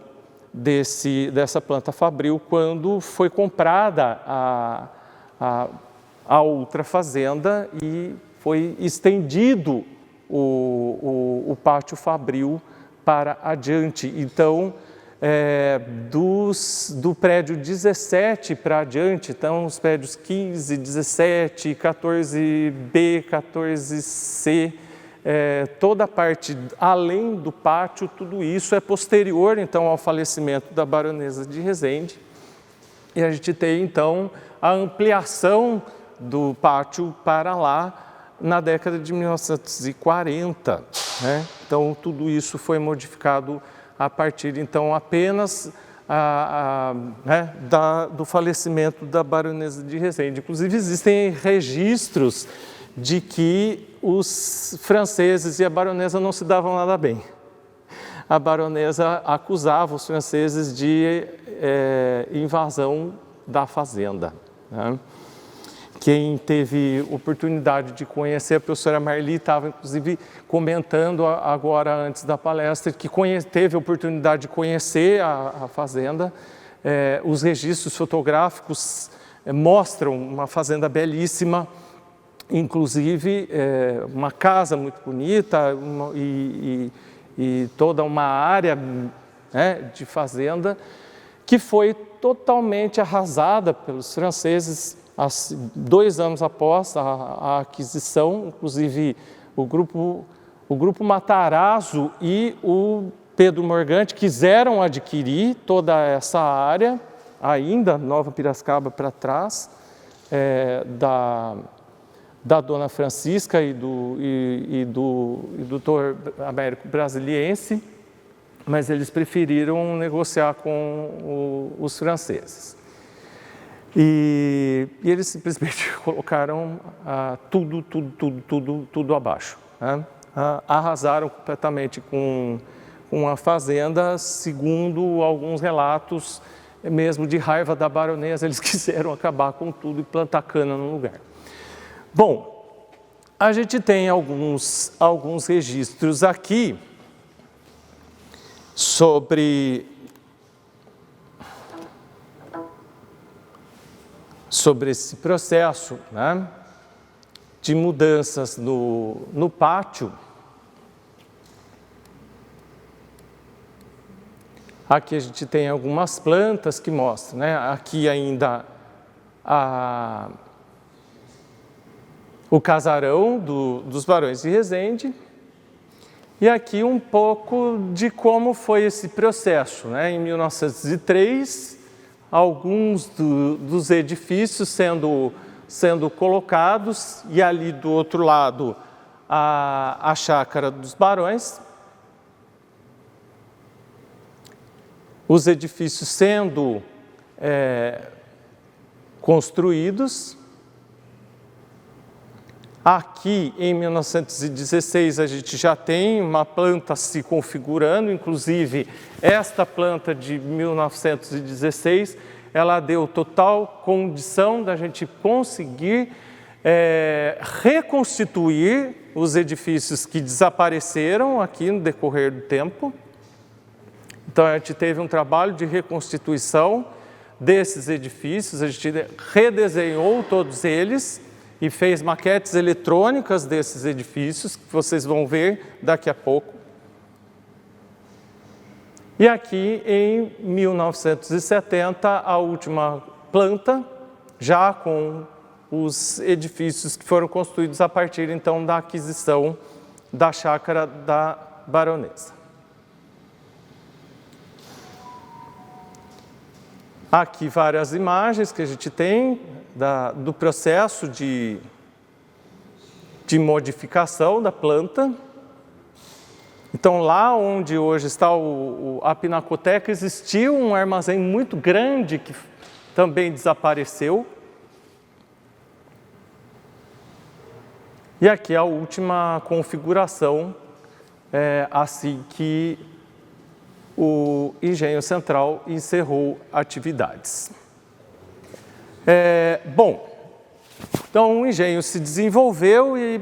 dessa planta fabril quando foi comprada a outra fazenda e foi estendido o pátio fabril para adiante. Então, do prédio 17 para adiante, então os prédios 15, 17, 14B, 14C, toda a parte além do pátio, tudo isso é posterior, então, ao falecimento da baronesa de Resende. E a gente tem, então, a ampliação do pátio para lá na década de 1940. Né? Então, tudo isso foi modificado a partir, então, apenas do falecimento da baronesa de Resende. Inclusive, existem registros de que os franceses e a baronesa não se davam nada bem. A baronesa acusava os franceses de invasão da fazenda. Né? Quem teve oportunidade de conhecer, a professora Marli estava, inclusive, comentando agora, antes da palestra, que teve a oportunidade de conhecer a fazenda. Os registros fotográficos mostram uma fazenda belíssima, inclusive uma casa muito bonita e toda uma área, né, de fazenda que foi totalmente arrasada pelos franceses 2 anos após a aquisição. Inclusive o grupo Matarazzo e o Pedro Morgante quiseram adquirir toda essa área, ainda Nova Piracicaba para trás, da dona Francisca e do doutor Américo Brasiliense, mas eles preferiram negociar com os franceses. E eles simplesmente colocaram tudo abaixo. Né? Arrasaram completamente com a fazenda, segundo alguns relatos, mesmo de raiva da baronesa, eles quiseram acabar com tudo e plantar cana no lugar. Bom, a gente tem alguns registros aqui sobre esse processo, né, de mudanças no pátio. Aqui a gente tem algumas plantas que mostram, né, aqui ainda o casarão dos Barões de Resende, e aqui um pouco de como foi esse processo, né, em 1903, alguns dos edifícios sendo colocados, e ali do outro lado a chácara dos Barões, os edifícios sendo construídos. Aqui, em 1916, a gente já tem uma planta se configurando, inclusive esta planta de 1916, ela deu total condição da gente conseguir reconstituir os edifícios que desapareceram aqui no decorrer do tempo. Então, a gente teve um trabalho de reconstituição desses edifícios, a gente redesenhou todos eles e fez maquetes eletrônicas desses edifícios, que vocês vão ver daqui a pouco. E aqui, em 1970, a última planta, já com os edifícios que foram construídos a partir, então, da aquisição da chácara da Baronesa. Aqui várias imagens que a gente tem do processo de modificação da planta. Então, lá onde hoje está a Pinacoteca, existiu um armazém muito grande que também desapareceu. E aqui a última configuração, assim que o Engenho Central encerrou atividades. Bom, então o engenho se desenvolveu e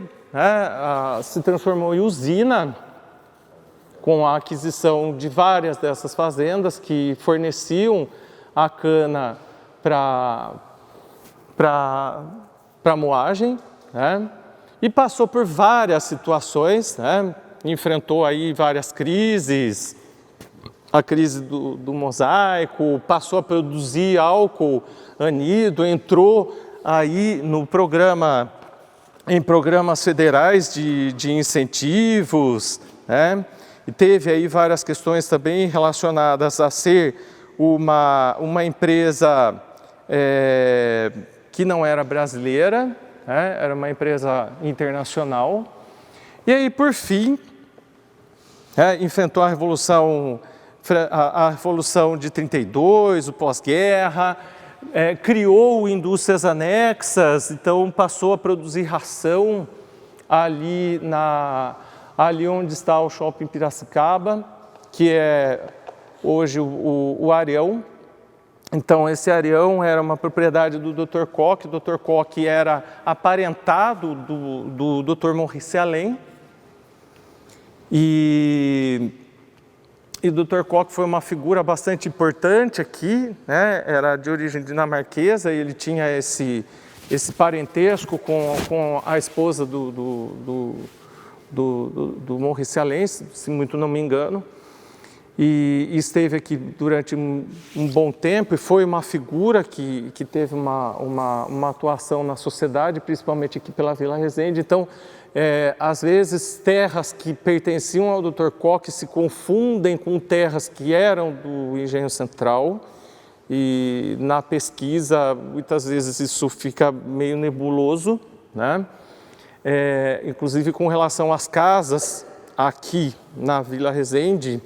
se transformou em usina, com a aquisição de várias dessas fazendas que forneciam a cana para moagem, e passou por várias situações, enfrentou aí várias crises, a crise do mosaico, passou a produzir álcool anido, entrou aí em programas federais de incentivos, e teve aí várias questões também relacionadas a ser uma empresa que não era brasileira, era uma empresa internacional. E aí, por fim, enfrentou a Revolução de 32, o pós-guerra, criou indústrias anexas, então passou a produzir ração ali onde está o Shopping Piracicaba, que é hoje o Areão. Então, esse Areão era uma propriedade do Dr. Koch. O Dr. Koch era aparentado do Dr. Maurice Allais. E o Dr. Koch foi uma figura bastante importante aqui, era de origem dinamarquesa, e ele tinha esse parentesco com a esposa do Maurice Allais, se muito não me engano, e esteve aqui durante um bom tempo, e foi uma figura que teve uma atuação na sociedade, principalmente aqui pela Vila Resende. Então, às vezes, terras que pertenciam ao Dr. Koch se confundem com terras que eram do Engenho Central, e na pesquisa, muitas vezes, isso fica meio nebuloso, inclusive com relação às casas aqui na Vila Resende,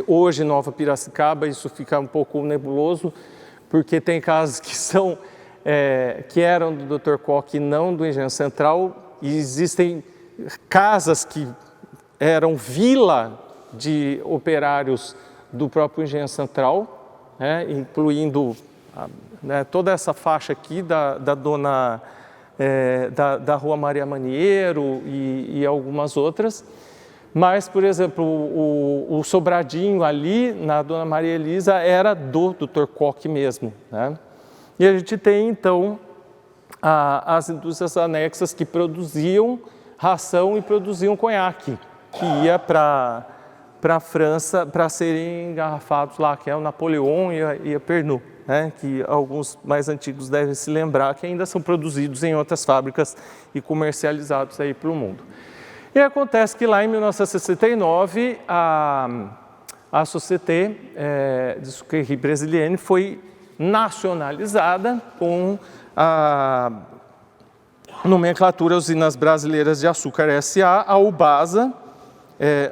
hoje Nova Piracicaba, isso fica um pouco nebuloso, porque tem casas que eram do Dr. Koch e não do Engenho Central. E existem casas que eram vila de operários do próprio Engenho Central, incluindo toda essa faixa aqui da Rua Maria Maniero e algumas outras. Mas, por exemplo, o sobradinho ali na Dona Maria Elisa era do Dr. Koch mesmo. E a gente tem, então, as indústrias anexas que produziam ração e produziam conhaque, que ia para a França para serem engarrafados lá, que é o Napoleon e a Pernod, que alguns mais antigos devem se lembrar, que ainda são produzidos em outras fábricas e comercializados aí para o mundo. E acontece que lá em 1969, a Société de Sucrerie Brésilienne foi nacionalizada com nomenclatura Usinas Brasileiras de Açúcar S.A., a UBASA,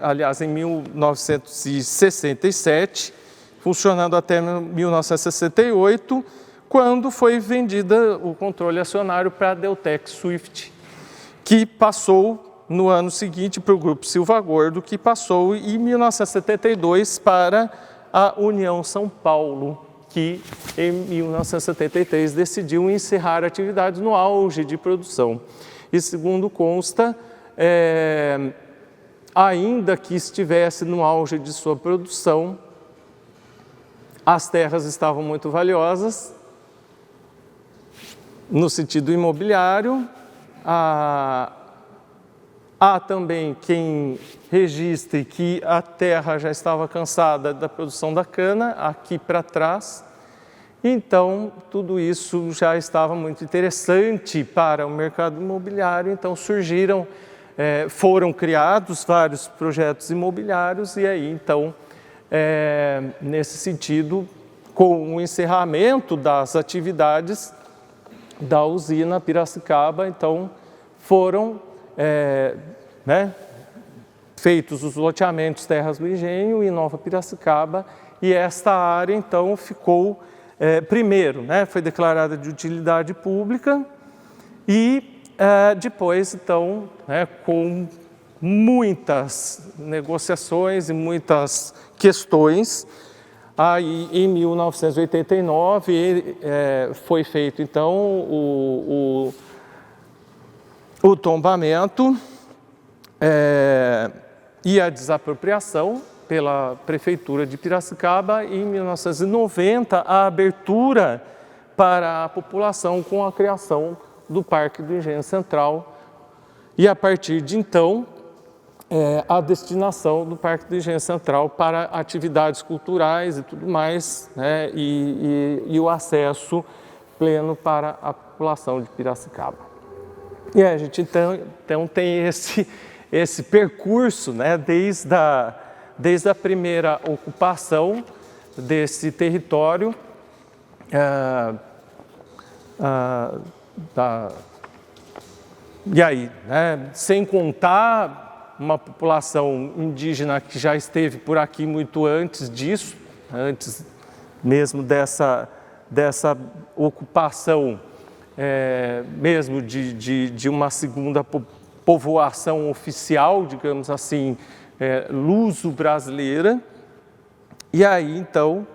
aliás, em 1967, funcionando até 1968, quando foi vendida o controle acionário para a Deltec Swift, que passou no ano seguinte para o Grupo Silva Gordo, que passou em 1972 para a União São Paulo, que em 1973 decidiu encerrar atividades no auge de produção. E segundo consta, ainda que estivesse no auge de sua produção, as terras estavam muito valiosas, no sentido imobiliário. Há também quem registre que a terra já estava cansada da produção da cana, aqui para trás. Então, tudo isso já estava muito interessante para o mercado imobiliário, então foram criados vários projetos imobiliários e aí, então, nesse sentido, com o encerramento das atividades da usina Piracicaba, então, foram feitos os loteamentos Terras do Engenho em Nova Piracicaba e esta área, então, ficou, primeiro, foi declarada de utilidade pública e depois, então, com muitas negociações e muitas questões, aí em 1989 foi feito, então, o tombamento e a desapropriação pela Prefeitura de Piracicaba e em 1990 a abertura para a população com a criação do Parque do Engenho Central e a partir de então a destinação do Parque do Engenho Central para atividades culturais e tudo mais, e o acesso pleno para a população de Piracicaba. E a gente então tem esse percurso, desde a primeira ocupação desse território, e aí, sem contar uma população indígena que já esteve por aqui muito antes disso, antes mesmo dessa ocupação, mesmo de uma segunda povoação oficial, digamos assim, luso-brasileira. E aí, então,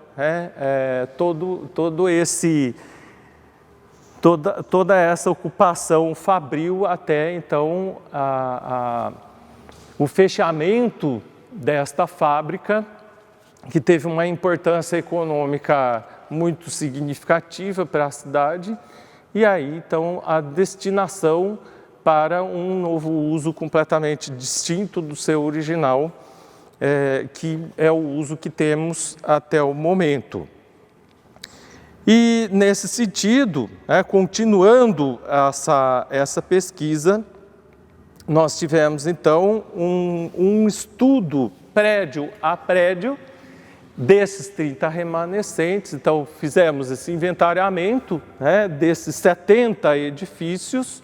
toda essa ocupação fabril até, então, o fechamento desta fábrica, que teve uma importância econômica muito significativa para a cidade, e aí, então, a destinação para um novo uso completamente distinto do seu original, que é o uso que temos até o momento. E, nesse sentido, continuando essa pesquisa, nós tivemos, então, um estudo prédio a prédio desses 30 remanescentes. Então, fizemos esse inventariamento desses 70 edifícios,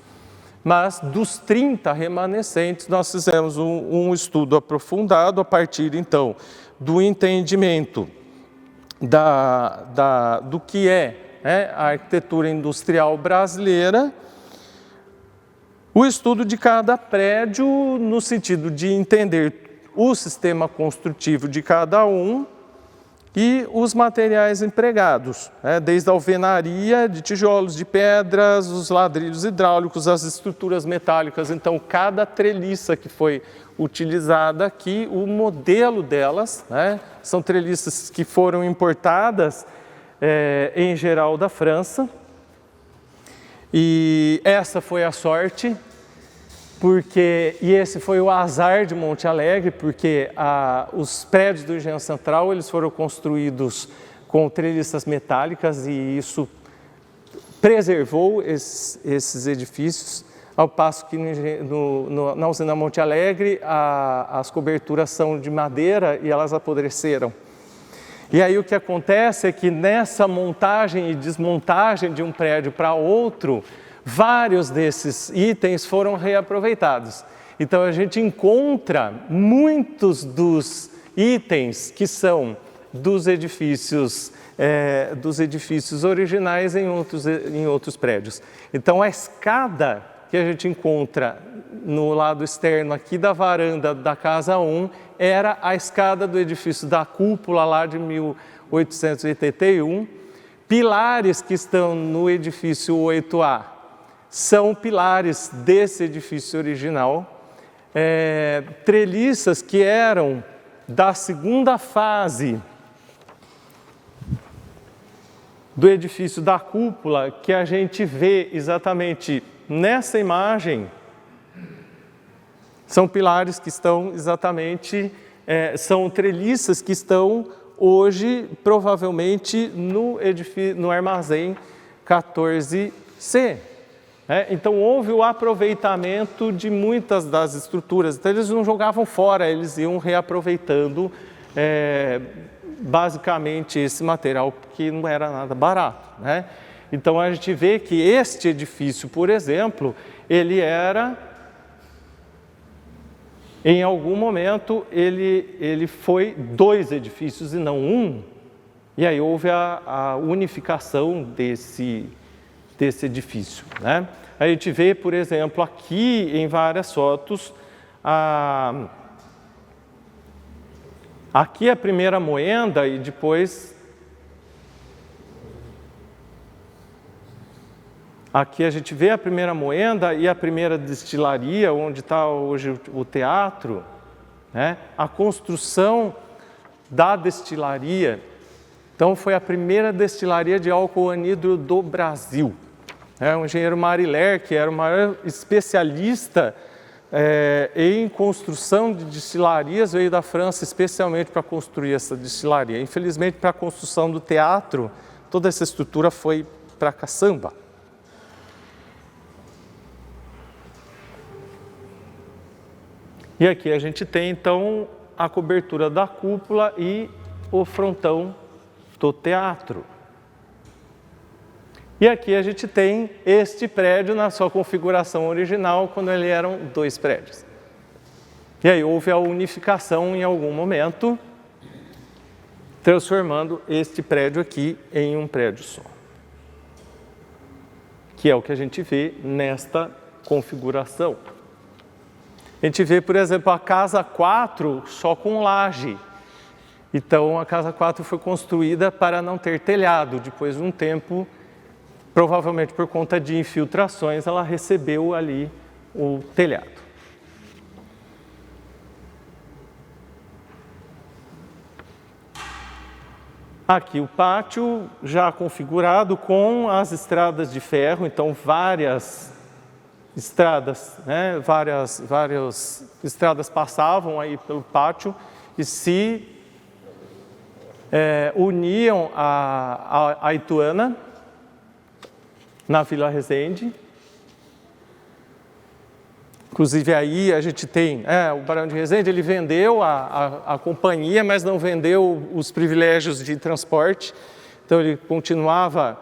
mas dos 30 remanescentes nós fizemos um estudo aprofundado a partir, então, do entendimento do que é a arquitetura industrial brasileira, o estudo de cada prédio no sentido de entender o sistema construtivo de cada um e os materiais empregados, desde a alvenaria de tijolos, de pedras, os ladrilhos hidráulicos, as estruturas metálicas. Então, cada treliça que foi utilizada aqui, o modelo delas, são treliças que foram importadas, em geral, da França. E essa foi a sorte, e esse foi o azar de Monte Alegre, porque os prédios do Engenho Central eles foram construídos com treliças metálicas e isso preservou esses edifícios, ao passo que na usina Monte Alegre as coberturas são de madeira e elas apodreceram. E aí o que acontece é que nessa montagem e desmontagem de um prédio para outro, Vários desses itens foram reaproveitados. Então, a gente encontra muitos dos itens que são dos edifícios originais em outros prédios. Então, a escada que a gente encontra no lado externo aqui da varanda da Casa 1 era a escada do edifício da Cúpula lá de 1881. Pilares que estão no edifício 8A são pilares desse edifício original. Treliças que eram da segunda fase do edifício da Cúpula, que a gente vê exatamente nessa imagem, são pilares que estão exatamente, são treliças que estão hoje provavelmente no armazém 14C. Então, houve o aproveitamento de muitas das estruturas. Então, eles não jogavam fora, eles iam reaproveitando basicamente esse material, que não era nada barato. Então, a gente vê que este edifício, por exemplo, ele era, em algum momento, ele foi 2 edifícios e não 1, e aí houve a unificação desse edifício. A gente vê, por exemplo, aqui em várias fotos, aqui a primeira moenda e depois aqui a gente vê a primeira moenda e a primeira destilaria, onde está hoje o teatro, a construção da destilaria. Então, foi a primeira destilaria de álcool anidro do Brasil. O engenheiro Mariler, que era o maior especialista em construção de destilarias, veio da França especialmente para construir essa destilaria. Infelizmente, para a construção do teatro, toda essa estrutura foi para caçamba. E aqui a gente tem, então, a cobertura da cúpula e o frontão do teatro. E aqui a gente tem este prédio na sua configuração original, quando ele eram 2 prédios. E aí houve a unificação em algum momento, transformando este prédio aqui em um prédio só. Que é o que a gente vê nesta configuração. A gente vê, por exemplo, a Casa 4 só com laje. Então, a Casa 4 foi construída para não ter telhado. Depois de um tempo, provavelmente por conta de infiltrações, ela recebeu ali o telhado. Aqui o pátio já configurado com as estradas de ferro, então várias estradas, várias estradas passavam aí pelo pátio e se uniam a Ituana, na Vila Resende. Inclusive aí a gente tem, o Barão de Resende, ele vendeu a companhia, mas não vendeu os privilégios de transporte. Então ele continuava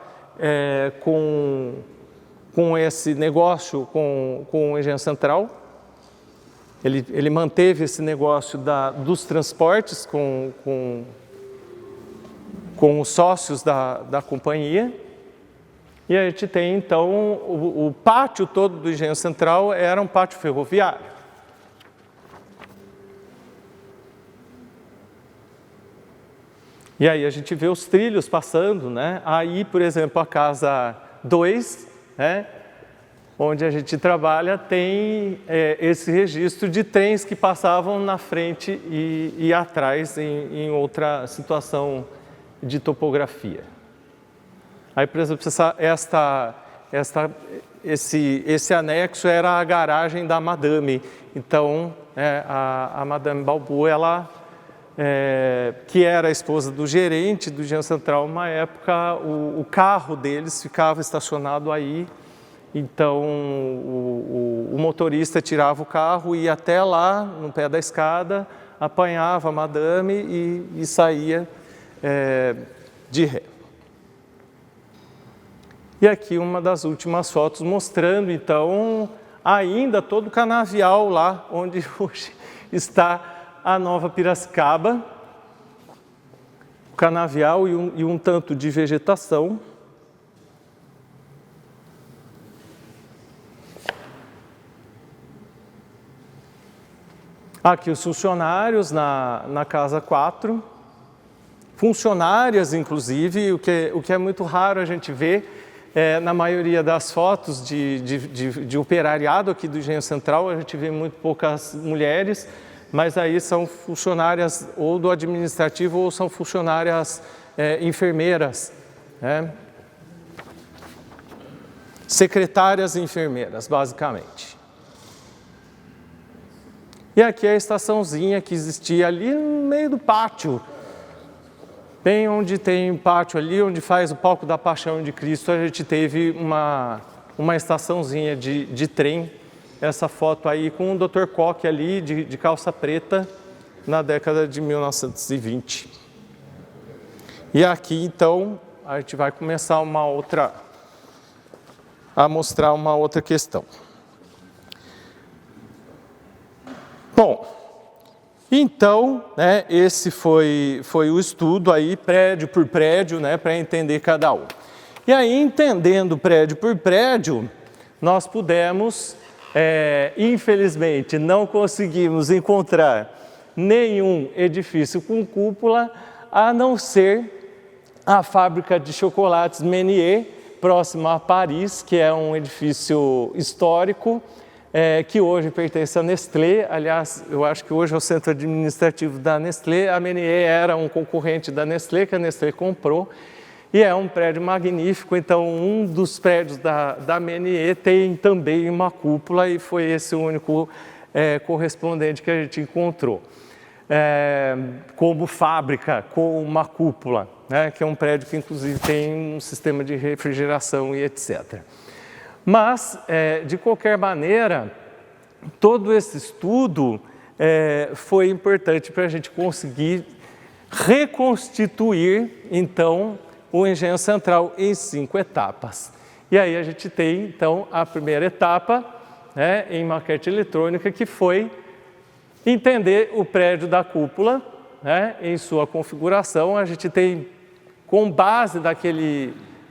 com esse negócio com o Engenho Central. Ele manteve esse negócio dos transportes com os sócios da companhia. E a gente tem, então, o pátio todo do Engenho Central era um pátio ferroviário. E aí a gente vê os trilhos passando, Aí, por exemplo, a Casa 2, onde a gente trabalha, tem esse registro de trens que passavam na frente e atrás em outra situação de topografia. Aí, por exemplo, esse anexo era a garagem da Madame. Então, a Madame Balboa, ela, que era a esposa do gerente do Engenho Central, uma época, o carro deles ficava estacionado aí. Então, o motorista tirava o carro, ia até lá, no pé da escada, apanhava a Madame e saía de ré. E aqui uma das últimas fotos mostrando, então, ainda todo o canavial lá onde hoje está a Nova Piracicaba. O canavial e um tanto de vegetação. Aqui os funcionários na Casa 4. Funcionárias, inclusive, o que é muito raro a gente ver. Na maioria das fotos de operariado aqui do Engenho Central, a gente vê muito poucas mulheres, mas aí são funcionárias ou do administrativo ou são funcionárias enfermeiras, né? Secretárias e enfermeiras, basicamente. E aqui é a estaçãozinha que existia ali no meio do pátio. Bem onde tem um pátio ali, onde faz o palco da Paixão de Cristo, a gente teve uma estaçãozinha de trem. Essa foto aí com o Dr. Koch ali, de calça preta, na década de 1920. E aqui, então, a gente vai começar a mostrar uma outra questão. Bom, então, né, esse foi o estudo aí, prédio por prédio, né, para entender cada um. E aí, entendendo prédio por prédio, nós pudemos, infelizmente, não conseguimos encontrar nenhum edifício com cúpula, a não ser a fábrica de chocolates Menier, próximo a Paris, que é um edifício histórico, que hoje pertence à Nestlé. Aliás, eu acho que hoje é o centro administrativo da Nestlé. A Menier era um concorrente da Nestlé, que a Nestlé comprou, e é um prédio magnífico. Então, um dos prédios da Menier tem também uma cúpula, e foi esse o único correspondente que a gente encontrou. Como fábrica, com uma cúpula, né, que é um prédio que, inclusive, tem um sistema de refrigeração e etc. Mas, de qualquer maneira, todo esse estudo foi importante para a gente conseguir reconstituir, então, o Engenho Central em 5 etapas. E aí a gente tem, então, a primeira etapa, né, em maquete eletrônica, que foi entender o prédio da cúpula, né, em sua configuração. A gente tem, com base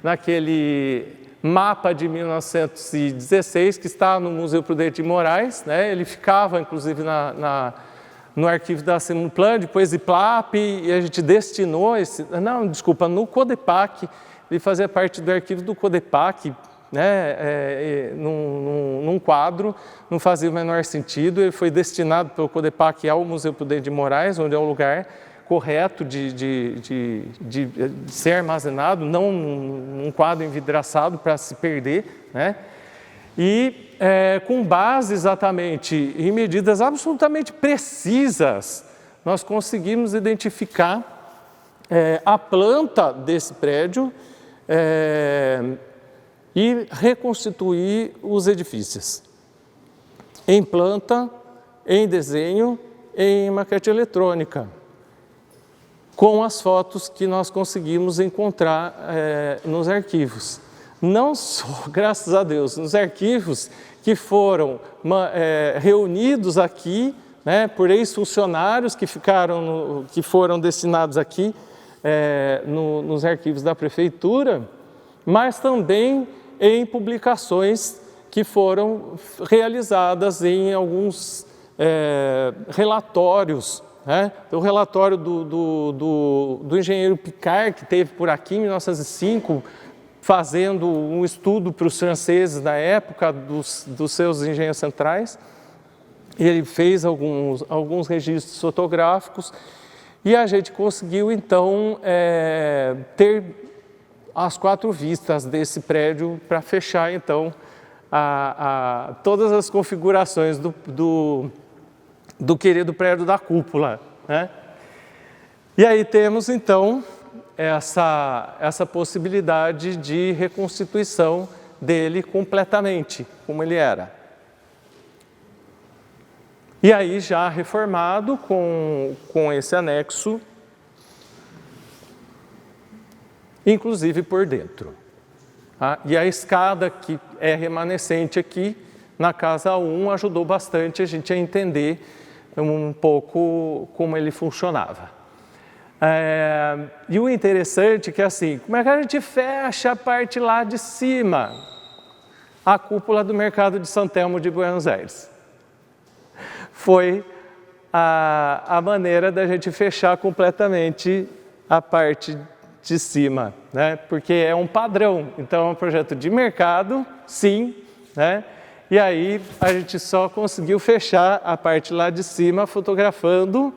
naquele mapa de 1916, que está no Museu Prudente de Moraes, né? Ele ficava, inclusive, no arquivo da Semuplan, depois IPLAP, e a gente destinou no CODEPAC, ele fazia parte do arquivo do CODEPAC, né? Num quadro, não fazia o menor sentido. Ele foi destinado pelo CODEPAC ao Museu Prudente de Moraes, onde é o lugar correto de ser armazenado, não num quadro envidraçado para se perder, né? E com base exatamente em medidas absolutamente precisas, nós conseguimos identificar a planta desse prédio e reconstituir os edifícios em planta, em desenho, em maquete eletrônica, com as fotos que nós conseguimos encontrar nos arquivos. Não só, graças a Deus, nos arquivos que foram reunidos aqui, né, por ex-funcionários que foram destinados aqui nos arquivos da prefeitura, mas também em publicações que foram realizadas em alguns relatórios. O relatório do engenheiro Picard, que teve por aqui em 1905, fazendo um estudo para os franceses na época dos seus engenhos centrais. Ele fez alguns registros fotográficos e a gente conseguiu, então, ter as 4 vistas desse prédio para fechar, então, todas as configurações do querido prédio da cúpula, né? E aí temos, então, essa possibilidade de reconstituição dele completamente, como ele era. E aí já reformado com esse anexo, inclusive por dentro. Tá? E a escada que é remanescente aqui na casa 1 ajudou bastante a gente a entender um pouco como ele funcionava. E o interessante é que assim, como é que a gente fecha a parte lá de cima? A cúpula do mercado de São Telmo de Buenos Aires. Foi a maneira da gente fechar completamente a parte de cima, né? Porque é um padrão, então é um projeto de mercado, sim, né? E aí a gente só conseguiu fechar a parte lá de cima fotografando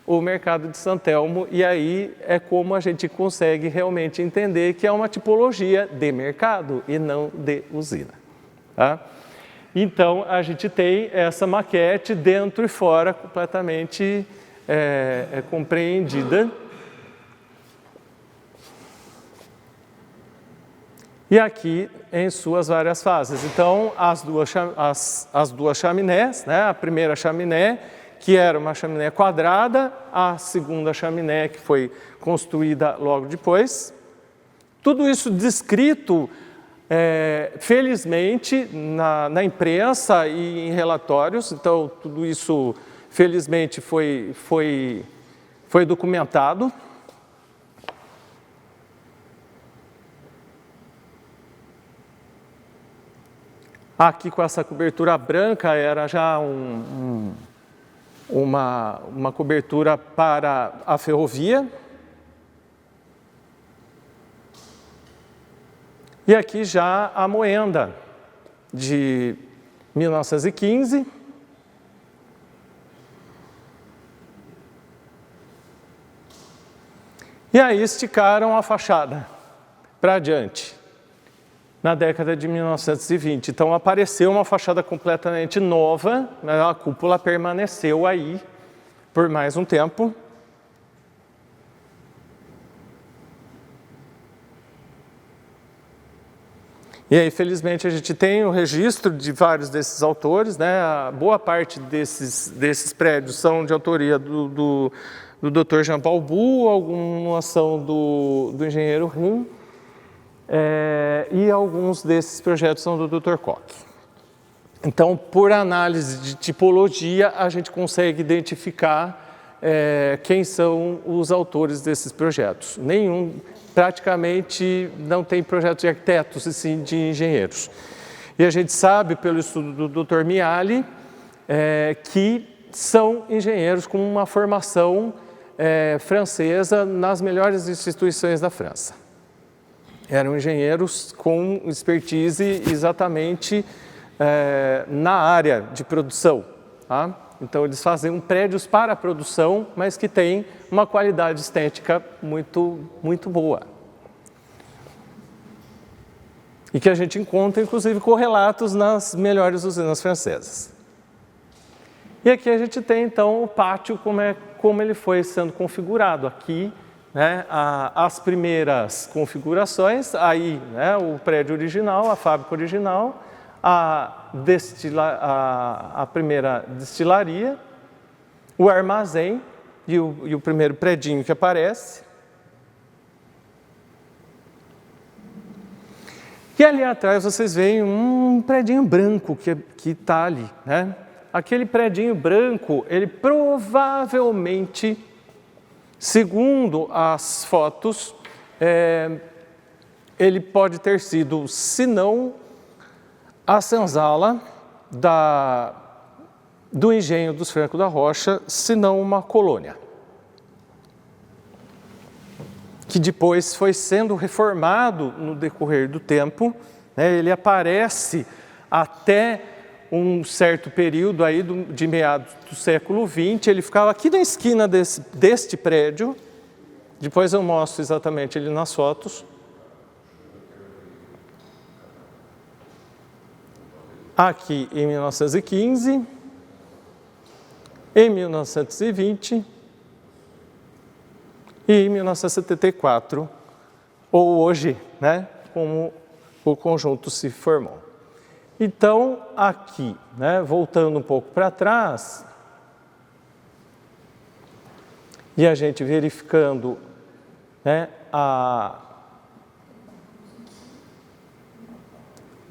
o mercado de São Telmo, e aí é como a gente consegue realmente entender que é uma tipologia de mercado e não de usina. Tá? Então, a gente tem essa maquete dentro e fora completamente compreendida. E aqui em suas várias fases. Então, as duas chaminés, né? A primeira chaminé, que era uma chaminé quadrada, a segunda chaminé que foi construída logo depois. Tudo isso descrito, felizmente, na imprensa e em relatórios, então tudo isso, felizmente, foi documentado. Aqui com essa cobertura branca era já uma cobertura para a ferrovia. E aqui já a moenda de 1915. E aí esticaram a fachada para adiante, na década de 1920. Então apareceu uma fachada completamente nova, né? A cúpula permaneceu aí por mais um tempo. E aí, felizmente, a gente tem o registro de vários desses autores, né? A boa parte desses prédios são de autoria do Dr. Jean Paul Bou, alguma são do engenheiro Rim, e alguns desses projetos são do Dr. Koch. Então, por análise de tipologia, a gente consegue identificar quem são os autores desses projetos. Praticamente não tem projetos de arquitetos, e sim de engenheiros. E a gente sabe, pelo estudo do Dr. Miali, que são engenheiros com uma formação francesa nas melhores instituições da França. Eram engenheiros com expertise exatamente na área de produção. Tá? Então, eles fazem prédios para a produção, mas que têm uma qualidade estética muito, muito boa. E que a gente encontra, inclusive, correlatos nas melhores usinas francesas. E aqui a gente tem, então, o pátio, como ele foi sendo configurado. Aqui, né, as primeiras configurações, aí, né, o prédio original, a fábrica original, a primeira destilaria, o armazém e o primeiro predinho que aparece. E ali atrás vocês veem um predinho branco que está ali, né? Aquele predinho branco, ele provavelmente, segundo as fotos, ele pode ter sido, se não a senzala do engenho dos Franco da Rocha, se não uma colônia, que depois foi sendo reformado no decorrer do tempo, né? Ele aparece até um certo período aí de meados do século XX, ele ficava aqui na esquina deste prédio, depois eu mostro exatamente ele nas fotos. Aqui em 1915, em 1920 e em 1974, ou hoje, né, como o conjunto se formou. Então, aqui, né, voltando um pouco para trás, e a gente verificando, né,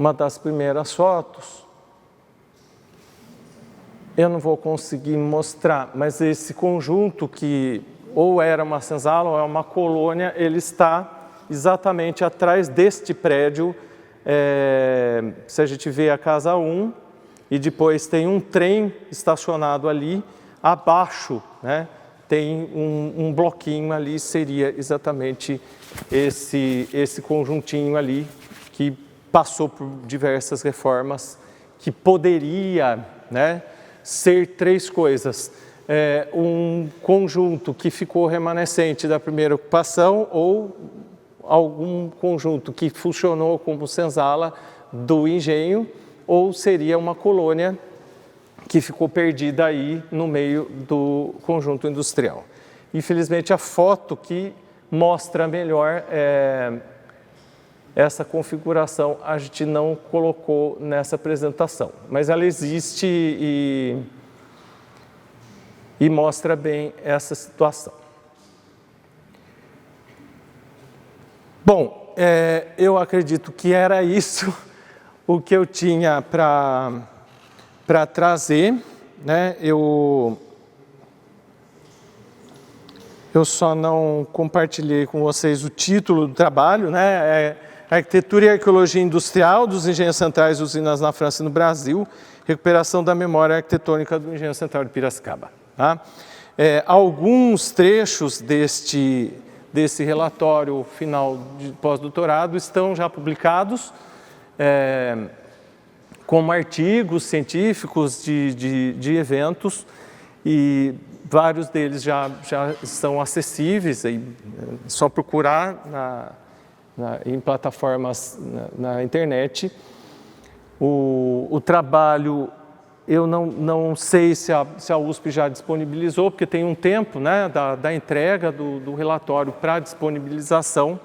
uma das primeiras fotos. Eu não vou conseguir mostrar, mas esse conjunto que ou era uma senzala ou é uma colônia, ele está exatamente atrás deste prédio. Se a gente vê a casa 1 e depois tem um trem estacionado ali, abaixo, né, tem um bloquinho ali, seria exatamente esse conjuntinho ali que passou por diversas reformas, que poderia, né, ser três coisas. Um conjunto que ficou remanescente da primeira ocupação ou algum conjunto que funcionou como senzala do engenho, ou seria uma colônia que ficou perdida aí no meio do conjunto industrial. Infelizmente, a foto que mostra melhor essa configuração a gente não colocou nessa apresentação, mas ela existe e mostra bem essa situação. Bom, eu acredito que era isso o que eu tinha para trazer, né? Eu só não compartilhei com vocês o título do trabalho, né? Arquitetura e Arqueologia Industrial dos Engenhos Centrais de Usinas na França e no Brasil, recuperação da memória arquitetônica do Engenho Central de Piracicaba. Tá? Alguns trechos desse relatório final de pós-doutorado estão já publicados como artigos científicos de eventos, e vários deles já são acessíveis, é só procurar em plataformas na internet. O trabalho, eu não sei se a USP já disponibilizou, porque tem um tempo, né, da entrega do relatório para disponibilização,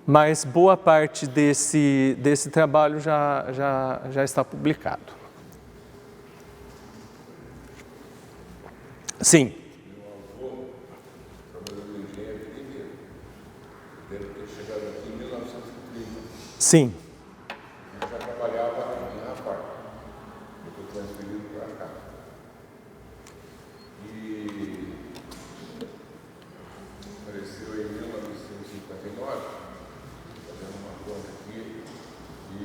mas boa parte desse trabalho já está publicado. Sim. Sim. Eu já trabalhava em Rapar, eu fui transferido para cá. E apareceu em 1959, fazendo uma conta aqui, e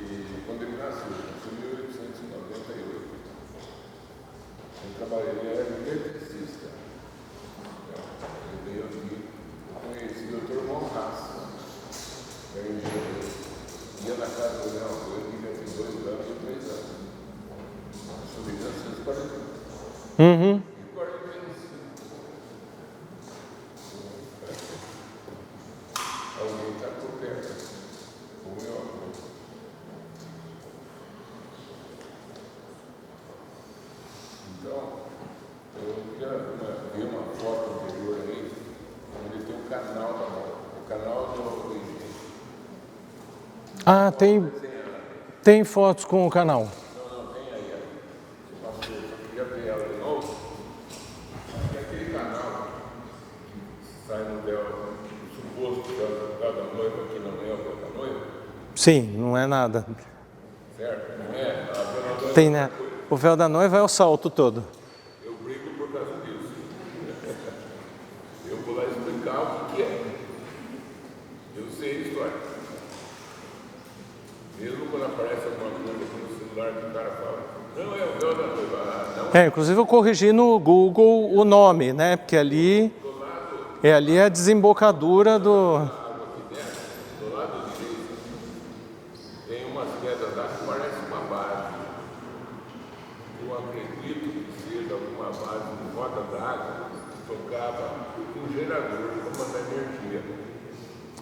quando ele nasceu em 1898. Eu trabalhei, ele era eletricista. Ele veio aqui, eu conheci o Dr. Von Haas, que era engenheiro. Ia na casa do Léo, eu vivia aqui 2 anos e 3 anos. Sou de 1940. Uhum. E 45. Alguém está por perto. O meu avô. Então, eu já vi uma foto anterior aí, onde tem um canal da mão. O canal do engenho. Ah, tem fotos com o canal. Não, tem aí. Eu queria ver ela de novo. E aquele canal que sai no véu, o suposto véu da noiva, que não é o véu da noiva. Sim, não é nada. Certo? Não é? A véu da noiva. Tem, né? O véu da noiva é o salto todo. Eu brigo por causa disso. Eu vou lá explicar o que é. Eu sei a história. Mesmo quando aparece alguma coisa no celular que o cara fala, não é o véu da noiva, não. Inclusive eu corrigi no Google o nome, né? Porque ali é a desembocadura do... Do lado direito tem umas quedas lá que parece uma base. Eu acredito que seja alguma base de roda d'água que tocava um gerador para mandar energia.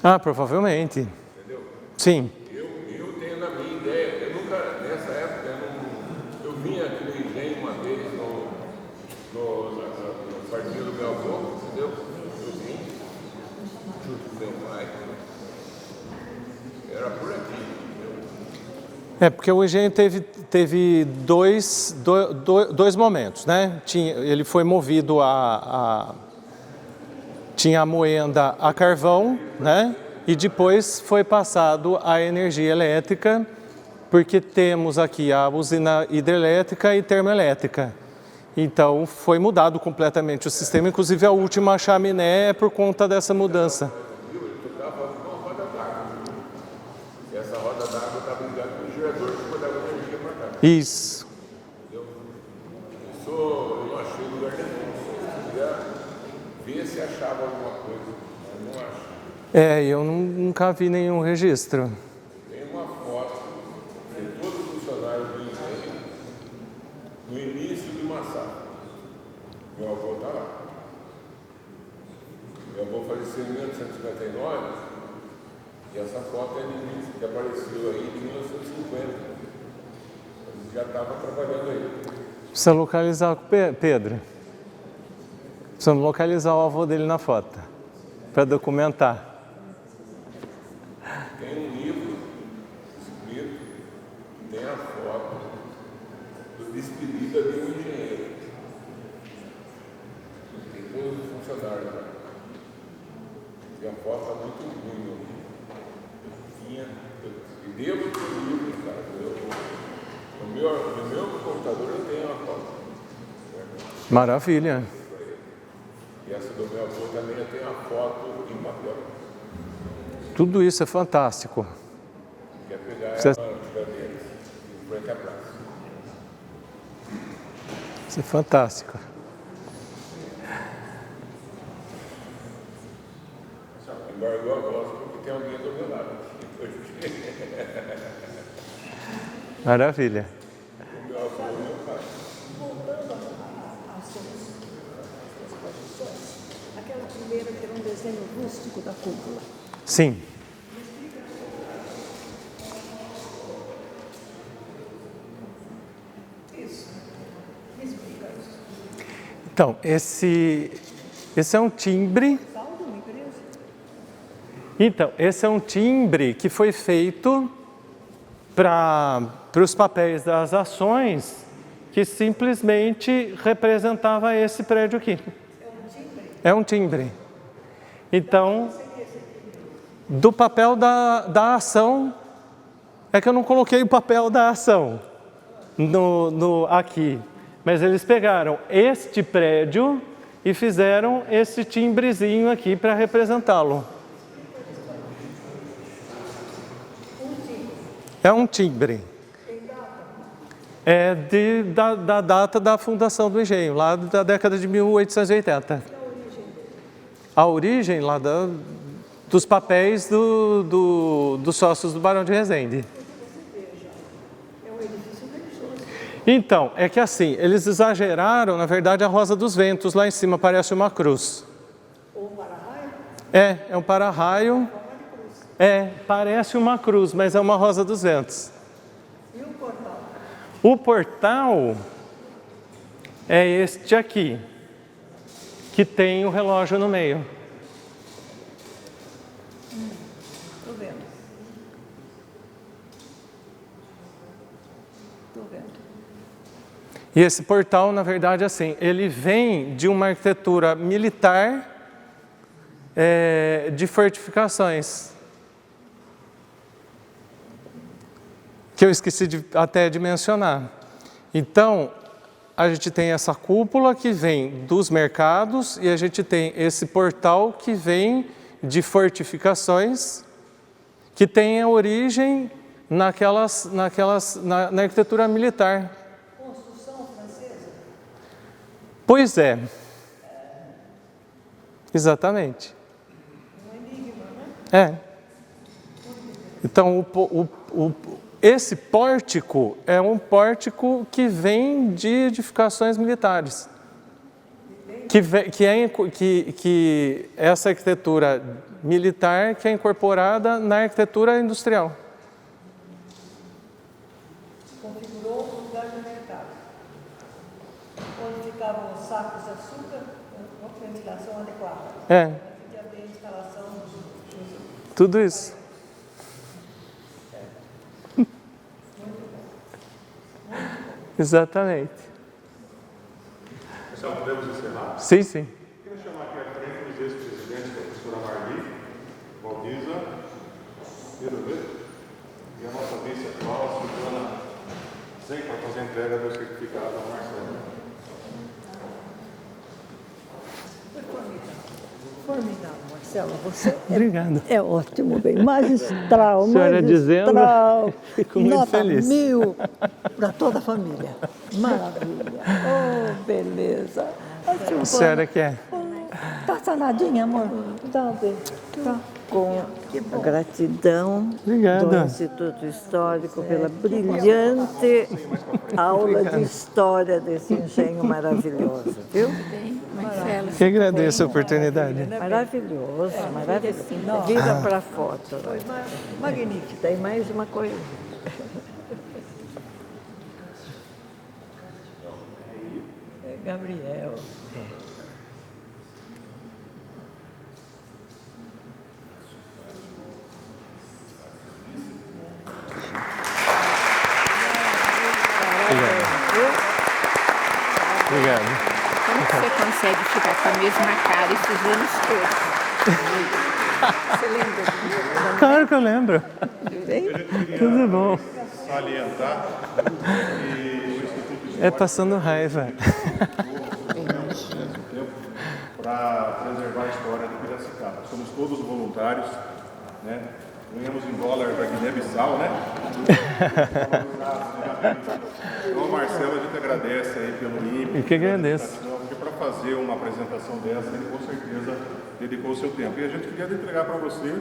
Ah, provavelmente. Entendeu? Sim. Eu tenho na minha ideia, eu nunca, nessa época, eu vinha aqui no engenho uma vez no partido do meu avô, entendeu? Eu vim junto com meu pai. Era por aqui, entendeu? Porque o engenho teve dois momentos, né? Ele foi movido tinha a moenda a carvão, né? E depois foi passado a energia elétrica porque temos aqui a usina hidrelétrica e termoelétrica. Então, foi mudado completamente o sistema, inclusive a última chaminé é por conta dessa mudança. Ele tocava uma roda d'água. E essa roda d'água estava ligada com o gerador que mandava energia para cá. Isso. Eu não achei lugar nenhum. Se quiser ver se achava alguma coisa, mas não acho. Eu nunca vi nenhum registro. Tem uma foto de todos os funcionários do engenho no início do massacre. Meu avô está lá. Meu avô faleceu em 1959 e essa foto é de início, que apareceu aí em 1950. Ele já estava trabalhando aí. Precisa localizar o Pedro. Precisamos localizar o avô dele na foto, para documentar. Tem um livro escrito, tem a foto do despedida de um engenheiro. Tem todos os funcionários lá. E a foto está muito ruim. Eu devo ter livro, cara. No meu computador eu tenho a foto. Maravilha. E essa do meu avô também eu tenho a foto em papel. Tudo isso é fantástico. Quer pegar Você... ela deles, em frente à praça. Isso é fantástico. Embargou a voz porque tem alguém do meu lado. Maravilha. O meu avô e meu pai. Voltando às suas posições, aquela primeira que era um desenho rústico da cúpula. Sim. Isso. Me explica isso. Então, esse é um timbre. Saldo uma empresa? Então, esse é um timbre que foi feito para os papéis das ações, que simplesmente representava esse prédio aqui. É um timbre. Então, do papel da ação, é que eu não coloquei o papel da ação aqui, mas eles pegaram este prédio e fizeram esse timbrezinho aqui para representá-lo. É um timbre. É da data da fundação do engenho, lá da década de 1880. A origem lá dos papéis dos sócios do Barão de Resende. É um edifício religioso. Então, é que assim, eles exageraram, na verdade, a Rosa dos Ventos, lá em cima parece uma cruz. Ou para-raio, É um para-raio. Parece uma cruz, mas é uma Rosa dos Ventos. e o portal. O portal é este aqui, que tem o relógio no meio. Estou vendo. Estou vendo. E esse portal, na verdade, assim, ele vem de uma arquitetura militar de fortificações. Que eu esqueci até de mencionar. Então, a gente tem essa cúpula que vem dos mercados e a gente tem esse portal que vem de fortificações, que tem a origem na arquitetura militar. Construção francesa? Pois é. Exatamente. Um enigma, né? Então, esse pórtico é um pórtico que vem de edificações militares. Que essa arquitetura militar que é incorporada na arquitetura industrial. Configurou o lugar do mercado, onde ficavam os sacos de açúcar com ventilação adequada. Aqui já tem a instalação dos... Tudo isso. Exatamente. Pessoal, podemos encerrar? Sim, sim. Queria chamar aqui à frente os ex-presidentes, a professora Marli, Valdiza, Pedro Beto, e a nossa vice atual, a Vem para fazer a entrega do certificado ao Marcelo. Formidável, Marcelo. Você Obrigado. é ótimo, bem. Magistral, senhora dizendo, magistral. fico muito Nota feliz. 1000 para toda a família. Maravilha. Oh, beleza. A senhora quer? Tá sanadinha, amor? Tá bem. Tá. Com a gratidão Obrigado. do Instituto Histórico pela brilhante aula de história desse engenho maravilhoso, viu? Marcelo. Que agradeço a oportunidade. Maravilhoso, maravilhoso. Vira para foto. Foi magnífico. Tem mais uma coisa. É Gabriel. Obrigado. Como que você consegue ficar com a mesma cara esses anos todos? Você lembra? Claro que eu lembro. Tudo bom. Salientar que o Instituto Histórico É passando raiva. para preservar a história de Piracicaba. Somos todos voluntários, né? Ganhamos em dólar da Guiné-Bissau, né? Então, Marcelo, a gente agradece aí pelo ímpeto. Eu que agradeço. Porque para fazer uma apresentação dessa, ele com certeza dedicou o seu tempo. E a gente queria entregar para você,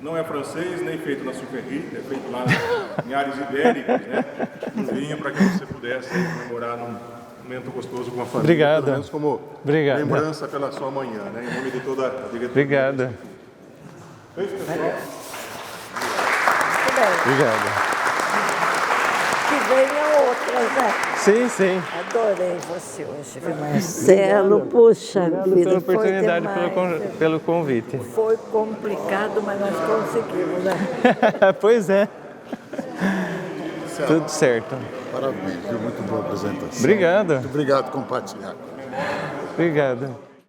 não é francês, nem feito na Superri, é feito lá em áreas ibéricas, né? Um vinho para que você pudesse comemorar num momento gostoso com a família. Obrigado. Pelo menos como Obrigado. lembrança pela sua manhã, né? Em nome de toda a diretoria. Obrigado. É isso, pessoal. Obrigado. Que venham outras, né? Sim, sim. Adorei você hoje, viu, Marcelo. Puxa Obrigado vida, pela foi oportunidade, demais. pelo convite. Foi complicado, mas nós conseguimos, né? Pois é. Tudo certo. Parabéns, viu? Muito boa apresentação. Obrigado. Muito obrigado por compartilhar. Obrigado.